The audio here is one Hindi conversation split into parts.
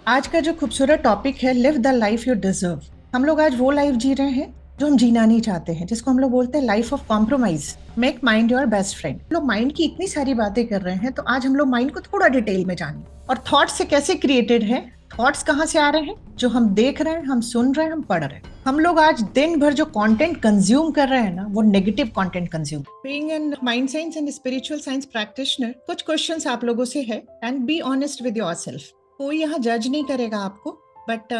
आज का जो खूबसूरत टॉपिक है live the life you deserve. हम लोग आज वो लाइफ जी रहे हैं जो हम जीना नहीं चाहते हैं, जिसको हम लोग बोलते हैं life of compromise. Make mind your best friend. लोग माइंड की इतनी सारी बातें कर रहे हैं, तो आज हम लोग माइंड को थोड़ा डिटेल में जानें और थॉट्स से कैसे क्रिएटेड है, थॉट्स कहाँ से आ रहे हैं, जो हम देख रहे हैं, हम सुन रहे हैं, हम पढ़ रहे हैं। हम लोग आज दिन भर जो कंटेंट कंज्यूम कर रहे हैं ना, वो negative content consume. Being an mind science and spiritual science practitioner, कुछ क्वेश्चंस आप लोगों से है and be honest with yourself. कोई यहाँ जज नहीं करेगा आपको, बट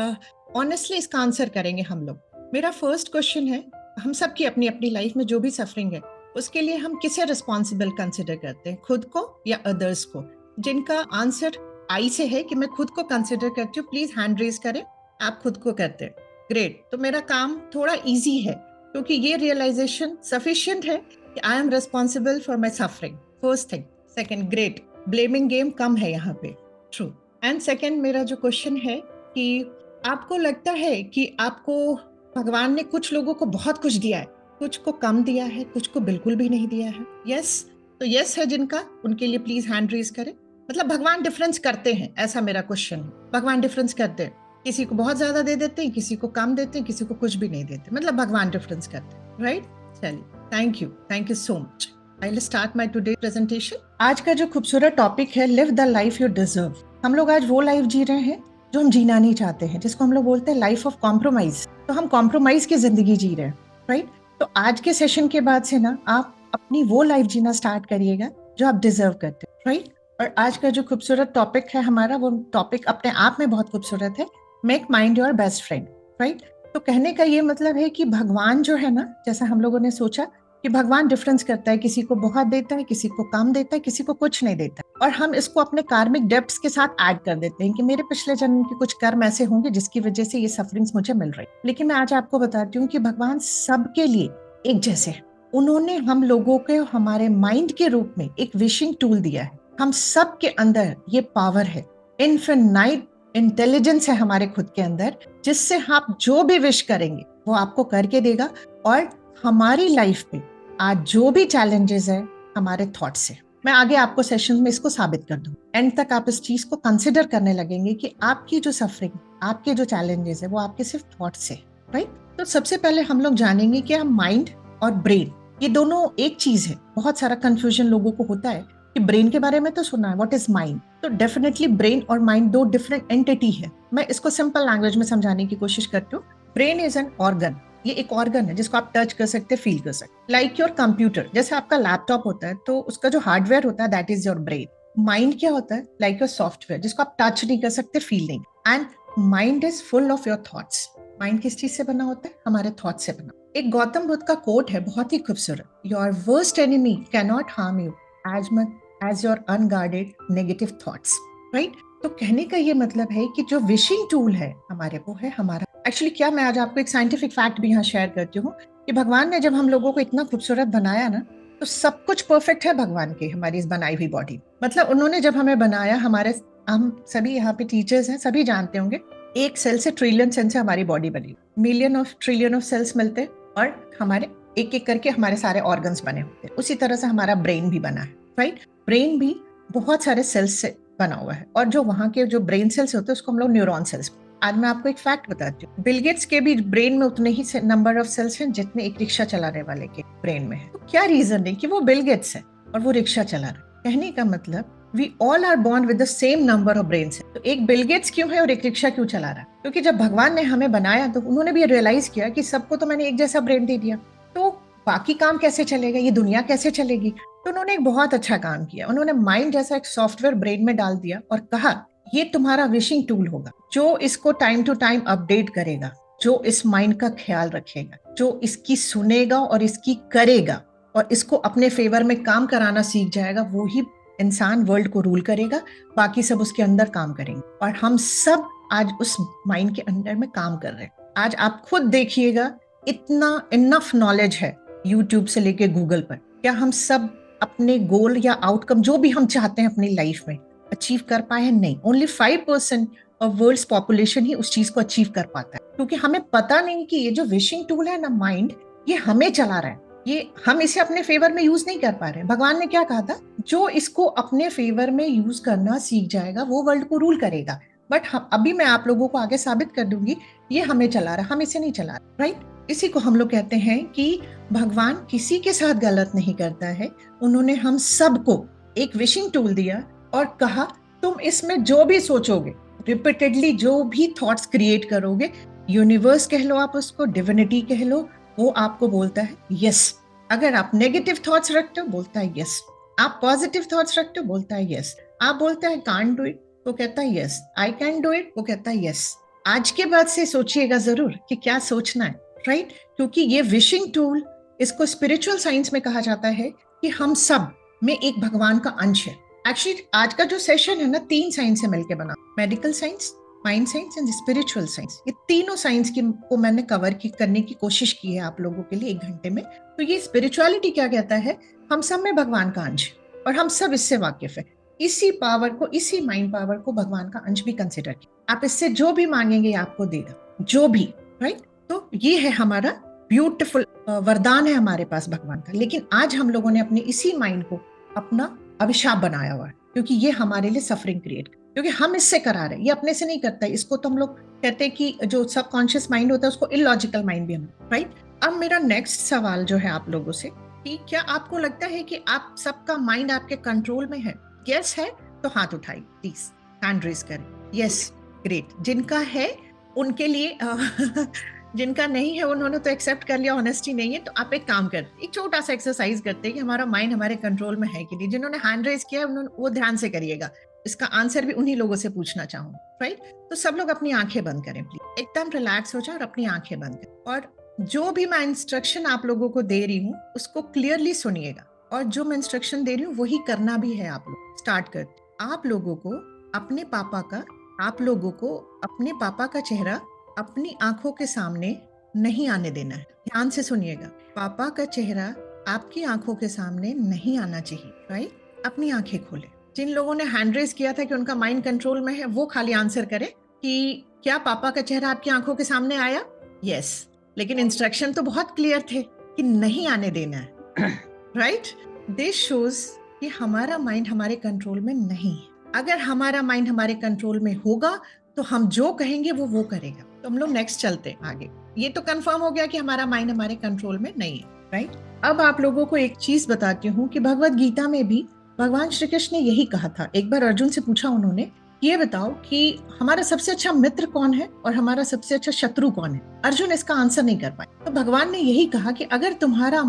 ऑनेस्टली इसका आंसर करेंगे हम लोग। मेरा फर्स्ट क्वेश्चन है, हम सब की अपनी अपनी लाइफ में जो भी सफरिंग है, उसके लिए हम किसे रिस्पॉन्सिबल कंसिडर करते हैं, खुद को या अदर्स को? जिनका आंसर आई से है कि मैं खुद को कंसिडर करती हूँ, प्लीज हैंड रेज करें। आप खुद को करते हैं, ग्रेट। तो मेरा काम थोड़ा इजी है, क्योंकि ये रियलाइजेशन सफिशिएंट है कि I am responsible for my suffering. First thing. Second, great, blaming game कम है यहाँ पे, ट्रू। एंड सेकेंड, मेरा जो क्वेश्चन है कि आपको लगता है कि आपको भगवान ने कुछ लोगों को बहुत कुछ दिया है, कुछ को कम दिया है, कुछ को बिल्कुल भी नहीं दिया है? यस। तो यस है जिनका, उनके लिए प्लीज हैंड रेज करें। मतलब भगवान डिफरेंस करते हैं, ऐसा मेरा क्वेश्चन है। भगवान डिफरेंस करते हैं, किसी को बहुत ज्यादा दे देते हैं, किसी को कम देते हैं, किसी को कुछ भी नहीं देते। मतलब भगवान डिफरेंस करते हैं, राइट? चलिए, thank you so much. I will start my today presentation. आज का जो खूबसूरत टॉपिक है live the life you deserve. हम लोग आज वो लाइफ जी रहे हैं जो हम जीना नहीं चाहते हैं, जिसको हम लोग बोलते हैं लाइफ ऑफ कॉम्प्रोमाइज। तो हम कॉम्प्रोमाइज की जिंदगी जी रहे हैं, राइट? तो आज के सेशन के बाद से ना आप अपनी वो लाइफ जीना स्टार्ट करिएगा जो आप डिजर्व करते हैं, राइट? और आज का जो खूबसूरत टॉपिक है हमारा, वो टॉपिक अपने आप में बहुत खूबसूरत है, make mind your best friend, right? तो कहने का ये मतलब है कि भगवान जो है ना, जैसा हम लोगों ने सोचा कि भगवान डिफरेंस करता है, किसी को बहुत देता है, किसी को कम देता है, किसी को कुछ नहीं देता है। और हम इसको अपने कार्मिक डेप्थ्स के साथ ऐड कर देते हैं कि मेरे पिछले जन्म के कुछ कर्म ऐसे होंगे जिसकी वजह से ये सफरिंग्स मुझे मिल रही। लेकिन मैं आज आपको बताती हूँ कि भगवान सबके लिए एक जैसे है। उन्होंने हम लोगों के हमारे माइंड के रूप में एक विशिंग टूल दिया है। हम सब के अंदर ये पावर है, इनफिनाइट इंटेलिजेंस है हमारे खुद के अंदर, जिससे आप जो भी विश करेंगे वो आपको करके देगा। और हमारी लाइफ में आज जो भी चैलेंजेस है, हमारे थॉट से। मैं आगे आपको सेशन में इसको साबित कर दूं। एंड तक आप इस चीज को कंसिडर करने लगेंगे कि आपकी जो सफरिंग, आपके जो चैलेंजेस है, वो आपके सिर्फ थॉट से, राइट? तो सबसे पहले हम लोग जानेंगे कि हम माइंड और ब्रेन, ये दोनों एक चीज है। बहुत सारा कंफ्यूजन लोगों को होता है कि ब्रेन के बारे में तो सुना है, व्हाट इज माइंड? तो डेफिनेटली ब्रेन और माइंड दो डिफरेंट एंटिटी है। मैं इसको सिंपल लैंग्वेज में समझाने की कोशिश करती हूँ। Brain is an organ. ये एक ऑर्गन है जिसको आप टच कर सकते, फील कर सकते। लाइक योर कंप्यूटर, जैसे आपका लैपटॉप होता है, तो उसका जो हार्डवेयर होता है that is your brain. Mind क्या होता है? लाइक योर सॉफ्टवेयर, जिसको आप टच नहीं कर सकते, फील नहीं। And mind is full of your thoughts. Mind किस चीज से बना होता है? हमारे थॉट से बना। एक गौतम बुद्ध का कोट है, बहुत ही खूबसूरत, your worst enemy can not harm you as much as your unguarded negative thoughts, right? तो कहने का ये मतलब है कि जो विशिंग टूल है हमारे, वो है हमारा। एक्चुअली क्या, मैं आज आपको एक साइंटिफिक फैक्ट भी यहाँ शेयर करती हूँ कि भगवान ने जब हम लोगों को इतना खूबसूरत बनाया ना, तो सब कुछ परफेक्ट है भगवान के, हमारी इस बनाई हुई बॉडी। मतलब उन्होंने जब हमें बनाया, हमारे, हम सभी यहाँ पे टीचर्स हैं, सभी जानते होंगे, एक सेल से ट्रिलियन सेल से हमारी बॉडी बनी, million of trillion of cells मिलते और हमारे एक एक करके हमारे सारे ऑर्गन्स बने होते हैं। उसी तरह से हमारा ब्रेन भी बना है, राइट? ब्रेन भी बहुत सारे सेल्स से बना हुआ है, और जो वहां के जो ब्रेन सेल्स होते हैं उसको हम लोग न्यूरॉन सेल्स। आज मैं आपको एक फैक्ट बताती हूँ, बिल गेट्स के भी ब्रेन में उतने ही नंबर ऑफ सेल्स हैं जितने एक रिक्शा चलाने वाले के ब्रेन में है। तो क्या रीजन है कि वो बिल गेट्स है और वो रिक्शा चला रहा है? कहने का मतलब we all are born with the same number of brain cells. तो एक बिल गेट्स क्यों है और एक रिक्शा क्यों चला रहा है? क्योंकि जब भगवान ने हमें बनाया तो उन्होंने भी रियलाइज किया कि सबको तो मैंने एक जैसा ब्रेन दे दिया, तो बाकी काम कैसे चलेगा, ये दुनिया कैसे चलेगी? तो उन्होंने एक बहुत अच्छा काम किया, उन्होंने माइंड जैसा एक सॉफ्टवेयर ब्रेन में डाल दिया और कहा ये तुम्हारा विशिंग टूल होगा, जो इसको टाइम टू टाइम अपडेट करेगा, जो इस माइंड का ख्याल रखेगा, जो इसकी सुनेगा और इसकी करेगा और इसको अपने फेवर में काम कराना सीख जाएगा, वो ही इंसान वर्ल्ड को रूल करेगा। बाकी सब उसके अंदर काम करेंगे। और हम सब आज उस माइंड के अंदर में काम कर रहे हैं। आज आप खुद देखिएगा, इतना इनफ नॉलेज है यूट्यूब से लेके गूगल पर। क्या हम सब अपने गोल या आउटकम जो भी हम चाहते हैं अपनी लाइफ में अचीव कर पाए हैं? नहीं। ओनली 5% ऑफ वर्ल्ड्स पॉपुलेशन ही उस चीज को अचीव कर पाता है, क्योंकि हमें पता नहीं कि ये जो विशिंग टूल है ना, माइंड, ये हमें चला रहा है। ये हम इसे अपने फेवर में यूज नहीं कर पा रहे हैं। भगवान ने क्या कहा था? जो इसको अपने फेवर में यूज करना सीख जाएगा वो वर्ल्ड को रूल करेगा। बट अभी मैं आप लोगों को आगे साबित कर दूंगी ये हमें चला रहा, हम इसे नहीं चला रहे, राइट। इसी को हम लोग कहते हैं कि भगवान किसी के साथ गलत नहीं करता है। उन्होंने हम सबको एक विशिंग टूल दिया और कहा तुम इसमें जो भी सोचोगे, रिपीटेडली जो भी थॉट्स क्रिएट करोगे, यूनिवर्स कह लो आप उसको, डिविनिटी कह लो, वो आपको बोलता है यस। अगर आप नेगेटिव थॉट्स रखते हो बोलता है यस, आप पॉजिटिव थॉट्स रखते हो बोलता है यस, आप बोलते हैं कांट डू इट वो कहता है yes, I can do it वो कहता है यस। आज के बाद से सोचिएगा जरूर कि क्या सोचना है, राइट। क्योंकि ये विशिंग टूल, इसको स्पिरिचुअल साइंस में कहा जाता है कि हम सब में एक भगवान का अंश है। एक्चुअली आज का जो सेशन है ना, 3 साइंस से मिलकर बना, medical science, mind science and spiritual science. ये तीनों साइंस को मैंने कवर करने की कोशिश की है आप लोगों के लिए 1 घंटे में। तो ये स्पिरिचुअलिटी क्या कहता है, हम सब में भगवान का अंश है और हम सब इससे वाकिफ है। इसी पावर को, इसी माइंड पावर को भगवान का अंश भी कंसिडर किया। आप इससे जो भी मांगेंगे आपको देगा, जो भी, राइट। तो ये है हमारा ब्यूटीफुल वरदान है हमारे पास भगवान का। लेकिन आज हम लोगों ने अपने इसी माइंड को अपना अभिशाप बनाया हुआ है, क्योंकि ये हमारे लिए सफरिंग क्रिएट, क्योंकि हम इससे करा रहे हैं, ये अपने से नहीं करता है। इसको तो हम लोग कहते हैं कि जो सबकॉन्शियस माइंड होता है उसको इलॉजिकल माइंड भी हम, राइट। अब मेरा नेक्स्ट सवाल जो है आप लोगों से कि क्या आपको लगता है कि आप सबका माइंड आपके कंट्रोल में है? यस है तो हाथ उठाइए प्लीज, हैंड रेज करें। Yes, great. जिनका है उनके लिए जिनका नहीं है उन्होंने तो एक्सेप्ट कर लिया, ऑनेस्टी नहीं है। तो आप एक काम कर, एक छोटा सा एक्सरसाइज करते हैं कि हमारा माइंड हमारे कंट्रोल में है कि नहीं। जिन्होंने हैंड रेज किया है उन्होंने, वो ध्यान से करिएगा, इसका आंसर भी उन्हीं लोगों से पूछना चाहूंगा, राइट। तो सब लोग अपनी आंखें बंद करें प्लीज, एकदम रिलैक्स हो जाए और अपनी आंखें बंद करें। और जो भी मैं इंस्ट्रक्शन आप लोगों को दे रही हूँ उसको क्लियरली सुनिएगा, और जो मैं इंस्ट्रक्शन दे रही हूँ वही करना भी है। आप लोग स्टार्ट कर, आप लोगों को अपने पापा का, आप लोगों को अपने पापा का चेहरा अपनी आंखों के सामने नहीं आने देना है। ध्यान से सुनिएगा, पापा का चेहरा आपकी आंखों के सामने नहीं आना चाहिए, राइट। अपनी आंखें खोले। जिन लोगों ने हैंड रेज किया था कि उनका माइंड कंट्रोल में है, वो खाली आंसर करे कि क्या पापा का चेहरा आपकी आंखों के सामने आया? यस। लेकिन इंस्ट्रक्शन तो बहुत क्लियर थे कि नहीं आने देना है, राइट। दिस शोज कि हमारा माइंड हमारे कंट्रोल में नहीं है। अगर हमारा माइंड हमारे कंट्रोल में होगा तो हम जो कहेंगे वो करेगा। तो हम लोग नेक्स्ट चलते आगे। ये तो कंफर्म हो गया कि हमारा माइंड हमारे कंट्रोल में नहीं है, राइट। अब आप लोगों को एक चीज बताती हूँ कि भगवत गीता में भी भगवान श्री कृष्ण ने यही कहा था। एक बार अर्जुन से पूछा उन्होंने, ये बताओ कि हमारा सबसे अच्छा मित्र कौन है और हमारा सबसे अच्छा शत्रु कौन है। अर्जुन इसका आंसर नहीं कर पाए। तो भगवान ने यही कहा कि अगर तुम्हारा,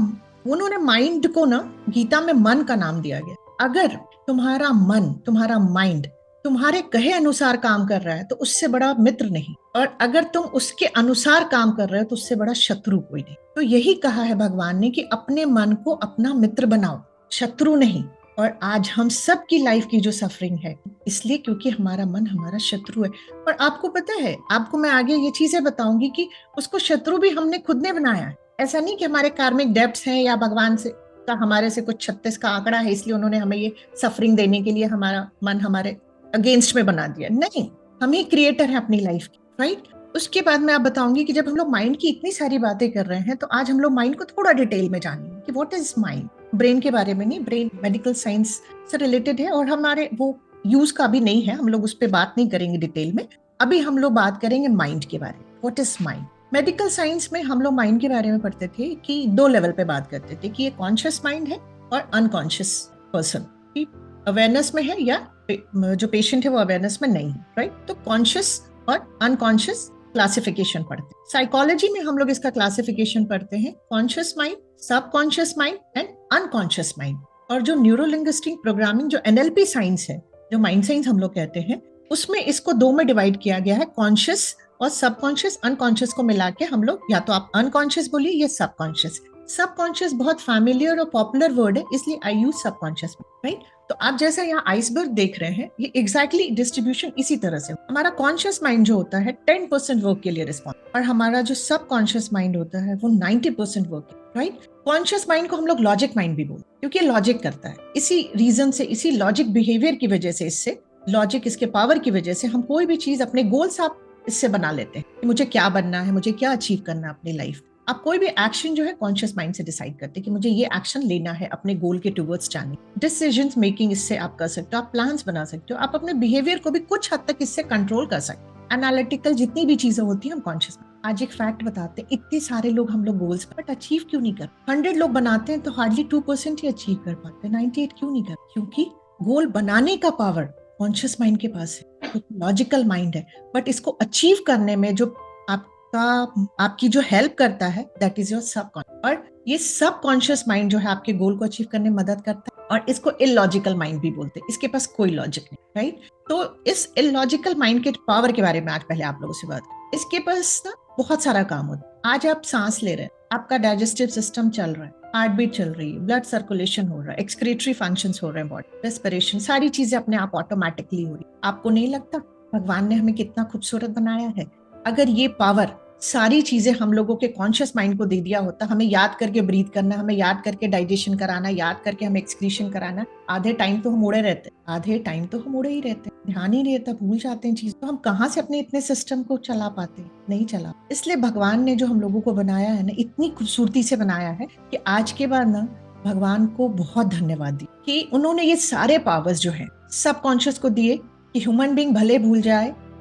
उन्होंने माइंड को ना गीता में मन का नाम दिया गया, अगर तुम्हारा मन, तुम्हारा माइंड तुम्हारे कहे अनुसार काम कर रहा है तो उससे बड़ा मित्र नहीं, और अगर तुम उसके अनुसार काम कर रहे हो तो उससे बड़ा शत्रु कोई नहीं। तो यही कहा है भगवान ने कि अपने मन को अपना मित्र बनाओ, शत्रु नहीं। और आज हम सब की लाइफ की जो सफरिंग है इसलिए क्योंकि हमारा मन हमारा शत्रु है। और आपको पता है, आपको मैं आगे ये चीजें बताऊंगी कि उसको शत्रु भी हमने खुद ने बनाया है। ऐसा नहीं कि हमारे कार्मिक डेब्ट्स हैं या भगवान से का हमारे से कुछ 36 का आंकड़ा है इसलिए उन्होंने हमें ये सफरिंग देने के लिए हमारा मन हमारे अगेंस्ट में बना दिया। नहीं, हम ही क्रिएटर है अपनी लाइफ की, राइट। उसके बाद मैं आप बताऊंगी कि जब हम लोग माइंड की इतनी सारी बातें कर रहे हैं तो आज हम लोग माइंड को थोड़ा डिटेल में जानेंगे कि व्हाट इज माइंड। ब्रेन के बारे में नहीं, ब्रेन मेडिकल साइंस से रिलेटेड है और हमारे वो यूज का भी नहीं है, हम लोग उस पर बात नहीं करेंगे डिटेल में। अभी हम लोग बात करेंगे माइंड के बारे में, what is mind. Medical science में हम लोग माइंड के बारे में पढ़ते थे कि 2 लेवल पे बात करते थे कि ये कॉन्शियस माइंड है और अनकॉन्शियस पर्सन, अवेयरनेस में है या जो पेशेंट है वो अवेयरनेस में नहीं है, राइट। तो कॉन्शियस और अनकॉन्शियस क्लासिफिकेशन पढ़ते हैं। साइकोलॉजी में हम लोग इसका क्लासिफिकेशन पढ़ते हैं, conscious mind, subconscious mind and unconscious mind. और जो न्यूरोलिंग्विस्टिक प्रोग्रामिंग, जो एनएलपी साइंस है, जो माइंड साइंस हम लोग कहते हैं, उसमें इसको 2 में डिवाइड किया गया है, कॉन्शियस और सबकॉन्शियस। अनकॉन्शियस को मिला के हम लोग, या तो आप अनकॉन्शियस बोलिए या सबकॉन्शियस। सबकॉन्शियस बहुत फैमिलियर और पॉपुलर वर्ड है इसलिए आई यूज सबकॉन्शियस, राइट। तो आप जैसा यहाँ आइसबर्ग देख रहे हैं, ये एग्जैक्टली डिस्ट्रीब्यूशन इसी तरह से। हमारा कॉन्शियस माइंड जो होता है 10% वर्क के लिए रिस्पॉन्स, और हमारा जो सबकॉन्शियस माइंड होता है वो 90% वर्क, राइट। कॉन्शियस माइंड को हम लोग लॉजिक माइंड भी बोलते हैं क्योंकि लॉजिक करता है। इसी रीजन से, इसी लॉजिक बिहेवियर की वजह से, इससे लॉजिक, इसके पावर की वजह से हम कोई भी चीज, अपने गोल्स आप इससे बना लेते हैं कि मुझे क्या बनना है, मुझे क्या अचीव करना है अपनी लाइफ। आप कोई भी एक्शन जो है कॉन्शियस माइंड से डिसाइड करते हैं कि मुझे ये एक्शन लेना है अपने गोल के टुवर्ड्स जाने। डिसीजंस मेकिंग इससे आप कर सकते हो, आप प्लान्स बना सकते हो, आप अपने बिहेवियर को भी कुछ हद तक इससे कंट्रोल कर सकते हो। एनालिटिकल जितनी भी चीजें होती हैं हम कॉन्शियस। आज एक फैक्ट बताते हैं, इतने सारे लोग हम लोग गोल्स बट अचीव क्यों नहीं कर। 100 लोग बनाते हैं तो हार्डली 2% ही अचीव कर पाते हैं, 98 क्यों नहीं कर? क्योंकि गोल बनाने का पावर कॉन्शियस माइंड के पास है, लॉजिकल माइंड है, बट इसको अचीव करने में जो आपका आपकी जो हेल्प करता है दैट इज योर सबकॉन्शियस। और ये सबकॉन्शियस माइंड जो है आपके गोल को अचीव करने में मदद करता है, और इसको इलॉजिकल माइंड भी बोलते हैं, इसके पास कोई लॉजिक नहीं, राइट। तो इस इलॉजिकल माइंड के पावर के बारे में आज पहले आप लोगों से बात करें। इसके पास ना बहुत सारा काम होता है। आज आप सांस ले रहे हैं, आपका डाइजेस्टिव सिस्टम चल रहा है, हार्ट बीट चल रही है, ब्लड सर्कुलेशन हो रहा है, एक्सक्रीटरी फंक्शंस हो रहे हैं, बॉडी रेस्पिरेशन, सारी चीजें अपने आप ऑटोमेटिकली हो रही है। आपको नहीं लगता भगवान ने हमें कितना खूबसूरत बनाया है? अगर ये पावर सारी चीजें हम लोगों के कॉन्शियस माइंड को दे दिया होता, हमें याद करके ब्रीथ करना, हमें याद करके डाइजेशन कराना, याद करके हमें एक्सक्रीशन कराना, आधे टाइम तो हम उड़े रहते, आधे टाइम तो हम उड़े ही रहते, ध्यान ही नहीं रहता, भूल जाते हैं चीज। तो हम कहाँ से अपने इतने सिस्टम को चला पाते? नहीं चला। इसलिए भगवान ने जो हम लोगों को बनाया है ना, इतनी खूबसूरती से बनाया है कि आज के बाद ना भगवान को बहुत धन्यवाद दी कि उन्होंने ये सारे पावर्स जो है सबकॉन्शियस को दिए कि ह्यूमन बीइंग भले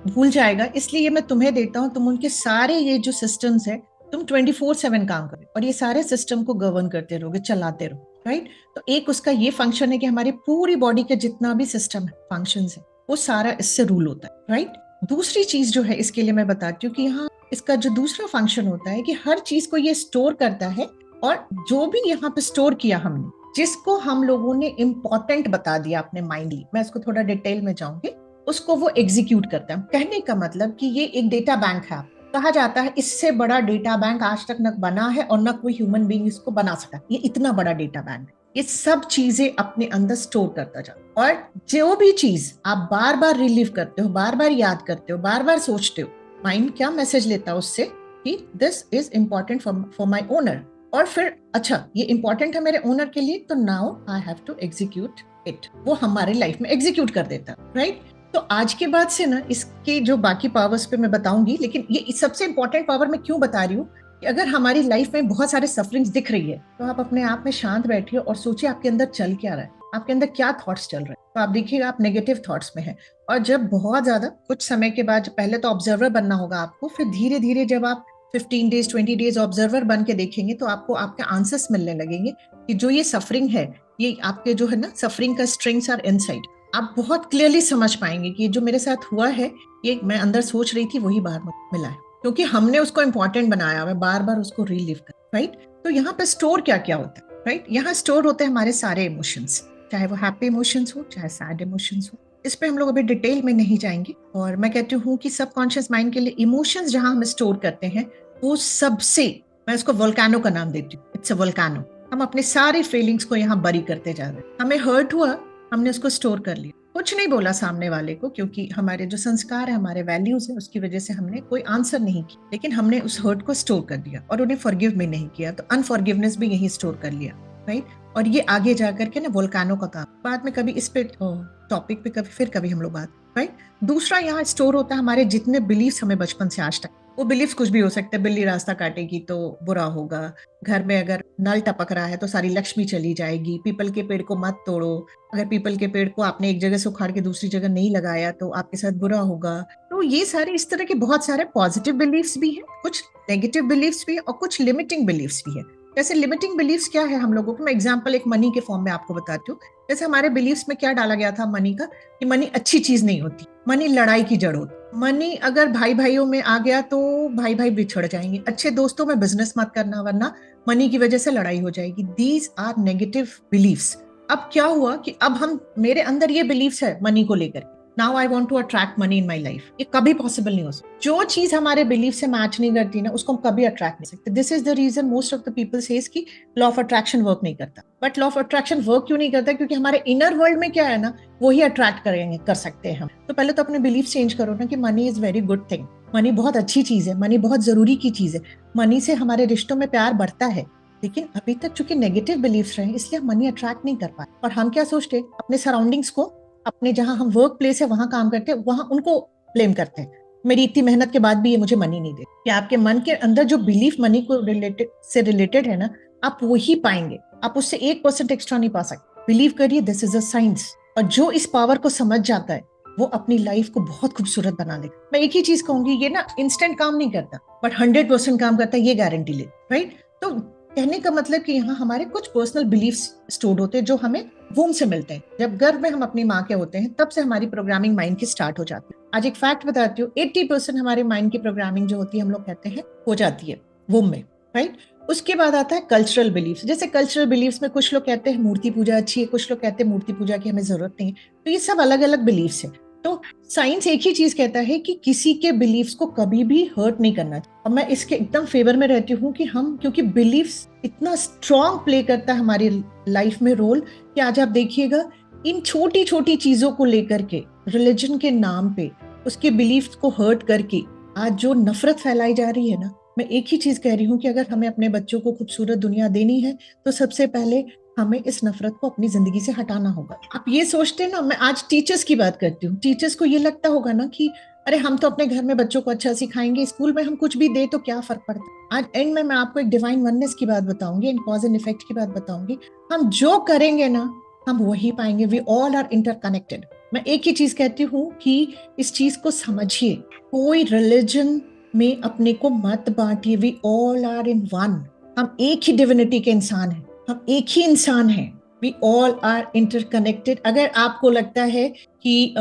भूल जाएगा, इसलिए ये मैं तुम्हें देता हूँ, तुम उनके सारे ये जो सिस्टम्स है तुम 24/7 काम करो और ये सारे सिस्टम को गवर्न करते रहोगे, चलाते रहो, राइट। तो एक उसका ये फंक्शन है कि हमारी पूरी बॉडी का जितना भी सिस्टम है, फंक्शंस है, वो सारा इससे रूल होता है, राइट। दूसरी चीज जो है इसके लिए मैं बताती हूँ कि यहाँ इसका जो दूसरा फंक्शन होता है कि हर चीज को ये स्टोर करता है, और जो भी यहाँ पे स्टोर किया हमने, जिसको हम लोगों ने इम्पोर्टेंट बता दिया अपने माइंडली, मैं इसको थोड़ा डिटेल में जाऊंगी, उसको वो एग्जीक्यूट करता है। कहने का मतलब कि ये एक डेटा बैंक है। कहा जाता है इससे बड़ा डेटा बैंक आज तक न बना है और न कोई ह्यूमन बीइंग इसको बना सका। ये इतना बड़ा डेटा बैंक, ये सब चीजें अपने अंदर स्टोर करता जाता है। और जो भी चीज आप बार बार रिलीव करते हो, बार बार याद करते हो, बार बार सोचते हो, माइंड क्या मैसेज लेता है उससे कि this is important for my owner. और फिर अच्छा ये इंपॉर्टेंट है मेरे ओनर के लिए, तो now I have to execute it. वो हमारे लाइफ में एग्जीक्यूट कर देता है, राइट। तो आज के बाद से ना इसके जो बाकी पावर्स पे मैं बताऊंगी, लेकिन ये सबसे इंपॉर्टेंट पावर मैं क्यों बता रही हूँ कि अगर हमारी लाइफ में बहुत सारे सफरिंग्स दिख रही है तो आप अपने आप में शांत बैठिए और सोचिए आपके अंदर चल क्या रहा है, आपके अंदर क्या थॉट्स चल रहे हैं। तो आप देखिएगा आप नेगेटिव थॉट्स में है। और जब बहुत ज्यादा कुछ समय के बाद, पहले तो ऑब्जर्वर बनना होगा आपको, फिर धीरे धीरे जब आप 15 डेज 20 डेज ऑब्जर्वर बन के देखेंगे तो आपको आपके आंसर्स मिलने लगेंगे कि जो ये सफरिंग है, ये आपके जो है ना सफरिंग का स्ट्रिंग्स आर इनसाइड। आप बहुत क्लियरली समझ पाएंगे कि जो मेरे साथ हुआ है, ये मैं अंदर सोच रही थी वही बाहर मिला है, क्योंकि हमने उसको इंपॉर्टेंट बनाया हुआ है, बार बार उसको रिलीव कर, राइट। तो यहाँ पे स्टोर क्या क्या होता है, राइट। यहाँ स्टोर होते हैं हमारे सारे इमोशंस, चाहे वो हैप्पी इमोशंस हो चाहे सैड इमोशंस हो। इस पे हम लोग अभी डिटेल में नहीं जाएंगे। और मैं कहती हूँ कि सबकॉन्शियस माइंड के लिए इमोशंस जहां हम स्टोर करते हैं, वो सबसे, मैं इसको वोल्केनो का नाम देती हूँ, इट्स अ वोल्केनो। हम अपने सारे फीलिंग्स को यहाँ बरी करते जा रहे हैं। हमें हर्ट हुआ, हमने उसको स्टोर कर लिया, कुछ नहीं बोला सामने वाले को, क्योंकि हमारे जो संस्कार है, हमारे वैल्यूज है, उसकी वजह से हमने कोई आंसर नहीं किया, लेकिन हमने उस हर्ट को स्टोर कर दिया और उन्हें फॉरगिव भी नहीं किया। तो अनफॉरगिवनेस भी यही स्टोर कर लिया, राइट। और ये आगे जाकर के ना वोल्केनो का काम, बाद में कभी इस पे टॉपिक पे कभी हम लोग बात, राइट। दूसरा यहाँ स्टोर होता है हमारे जितने बिलीव्स हमें बचपन से आज तक। वो बिलीव्स कुछ भी हो सकते हैं, बिल्ली रास्ता काटेगी तो बुरा होगा, घर में अगर नल टपक रहा है तो सारी लक्ष्मी चली जाएगी, पीपल के पेड़ को मत तोड़ो, अगर पीपल के पेड़ को आपने एक जगह से उखाड़ के दूसरी जगह नहीं लगाया तो आपके साथ बुरा होगा। तो ये सारे इस तरह के बहुत सारे पॉजिटिव बिलीव्स भी हैं, कुछ नेगेटिव बिलीव्स भी है और कुछ लिमिटिंग बिलीव्स भी है। जैसे लिमिटिंग बिलीव्स क्या है हम लोगों को, मैं एग्जांपल एक मनी के फॉर्म में आपको बताती हूँ। जैसे हमारे बिलीव्स में क्या डाला गया था मनी का, कि मनी अच्छी चीज नहीं होती, मनी लड़ाई की जड़ होती, मनी अगर भाई भाइयों में आ गया तो भाई भाई बिछड़ जाएंगे, अच्छे दोस्तों में बिजनेस मत करना वरना मनी की वजह से लड़ाई हो जाएगी। These are negative believes. अब क्या हुआ कि अब हम, मेरे अंदर ये बिलीव्स है मनी को लेकर, now I want to attract money in my life, ये कभी पॉसिबल नहीं हो सकता। जो चीज हमारे बिलीफ से मैच नहीं करती ना, उसको हम कभी अट्रैक्ट नहीं सकते। This is the reason most of the people says कि लॉ ऑफ अट्रैक्शन वर्क नहीं करता। But law of attraction work क्यों नहीं करता? क्योंकि हमारे इनर वर्ल्ड में क्या है ना, वही अट्रैक्ट करेंगे, कर सकते हैं हम। तो पहले तो अपने बिलीफ चेंज करो ना कि money is very good thing, money बहुत अच्छी चीज है, मनी बहुत जरूरी की चीज है, मनी से हमारे रिश्तों में प्यार बढ़ता है। लेकिन अभी तक चूंकि नेगेटिव बिलीफ्स रहे, इसलिए हम मनी अट्रैक्ट नहीं कर पाए। और हम क्या सोचते हैं, अपने सराउंडिंग्स को, अपने जहां हम वर्क प्लेस है वहां काम करते हैं, वहां उनको ब्लेम करते हैं। मेरी इतनी मेहनत के बाद भी ये मुझे मनी नहीं दे। कि आपके मन के अंदर जो बिलीफ मनी को रिलेटेड है ना, आप वही पाएंगे, आप उससे 1% एक्स्ट्रा नहीं पा सकते। बिलीव करिए, दिस इज अ साइंस। और जो इस पावर को समझ जाता है वो अपनी लाइफ को बहुत खूबसूरत बना देगा। मैं एक ही चीज कहूंगी, ये ना इंस्टेंट काम नहीं करता, बट 100% काम करता है, ये गारंटी ले, राइट। तो कहने का मतलब कि यहाँ हमारे कुछ पर्सनल बिलीफ्स स्टोर्ड होते हैं जो हमें वूम से मिलते हैं। जब गर्भ में हम अपनी माँ के होते हैं तब से हमारी प्रोग्रामिंग माइंड की स्टार्ट हो जाती है। आज एक फैक्ट बताती हूँ, 80% हमारे माइंड की प्रोग्रामिंग जो होती है, हम लोग कहते हैं, हो जाती है वूम में, राइट। उसके बाद आता है कल्चरल बिलीफ्स। जैसे कल्चरल बिलीफ्स में कुछ लोग कहते हैं मूर्ति पूजा अच्छी है, कुछ लोग कहते हैं मूर्ति पूजा की हमें जरूरत नहीं है। तो ये सब अलग अलग बिलीफ्स है। तो साइंस एक ही चीज कहता है कि किसी के बिलीफ्स को कभी भी हर्ट नहीं करना चाहिए। और मैं इसके एकदम फेवर में रहती हूँ कि हम, क्योंकि बिलीफ्स इतना स्ट्रॉन्ग प्ले करता है हमारी लाइफ में रोल, कि आज आप देखिएगा इन छोटी छोटी चीजों को लेकर के, रिलीजन के नाम पे उसके बिलीफ्स को हर्ट करके आज जो नफरत फैलाई जा रही है ना, मैं एक ही चीज कह रही हूँ कि अगर हमें अपने बच्चों को खूबसूरत दुनिया देनी है तो सबसे पहले हमें इस नफरत को अपनी जिंदगी से हटाना होगा। आप ये सोचते हैं ना, मैं आज टीचर्स की बात करती हूँ, टीचर्स को ये लगता होगा ना कि अरे हम तो अपने घर में बच्चों को अच्छा सिखाएंगे, स्कूल में हम कुछ भी दे तो क्या फर्क पड़ता है। आज एंड में मैं आपको एक डिवाइन वननेस की बात बताऊंगी, एंड कॉज एंड इफेक्ट की बात बताऊंगी। हम जो करेंगे ना, हम वही पाएंगे। We all are interconnected. मैं एक ही चीज कहती हूँ कि इस चीज को समझिए, कोई रिलीजन में अपने को मत बांटिए। We all are in one. हम एक ही डिविनिटी के इंसान हैं, हम एक ही इंसान हैं। We all are interconnected. अगर आपको लगता है कि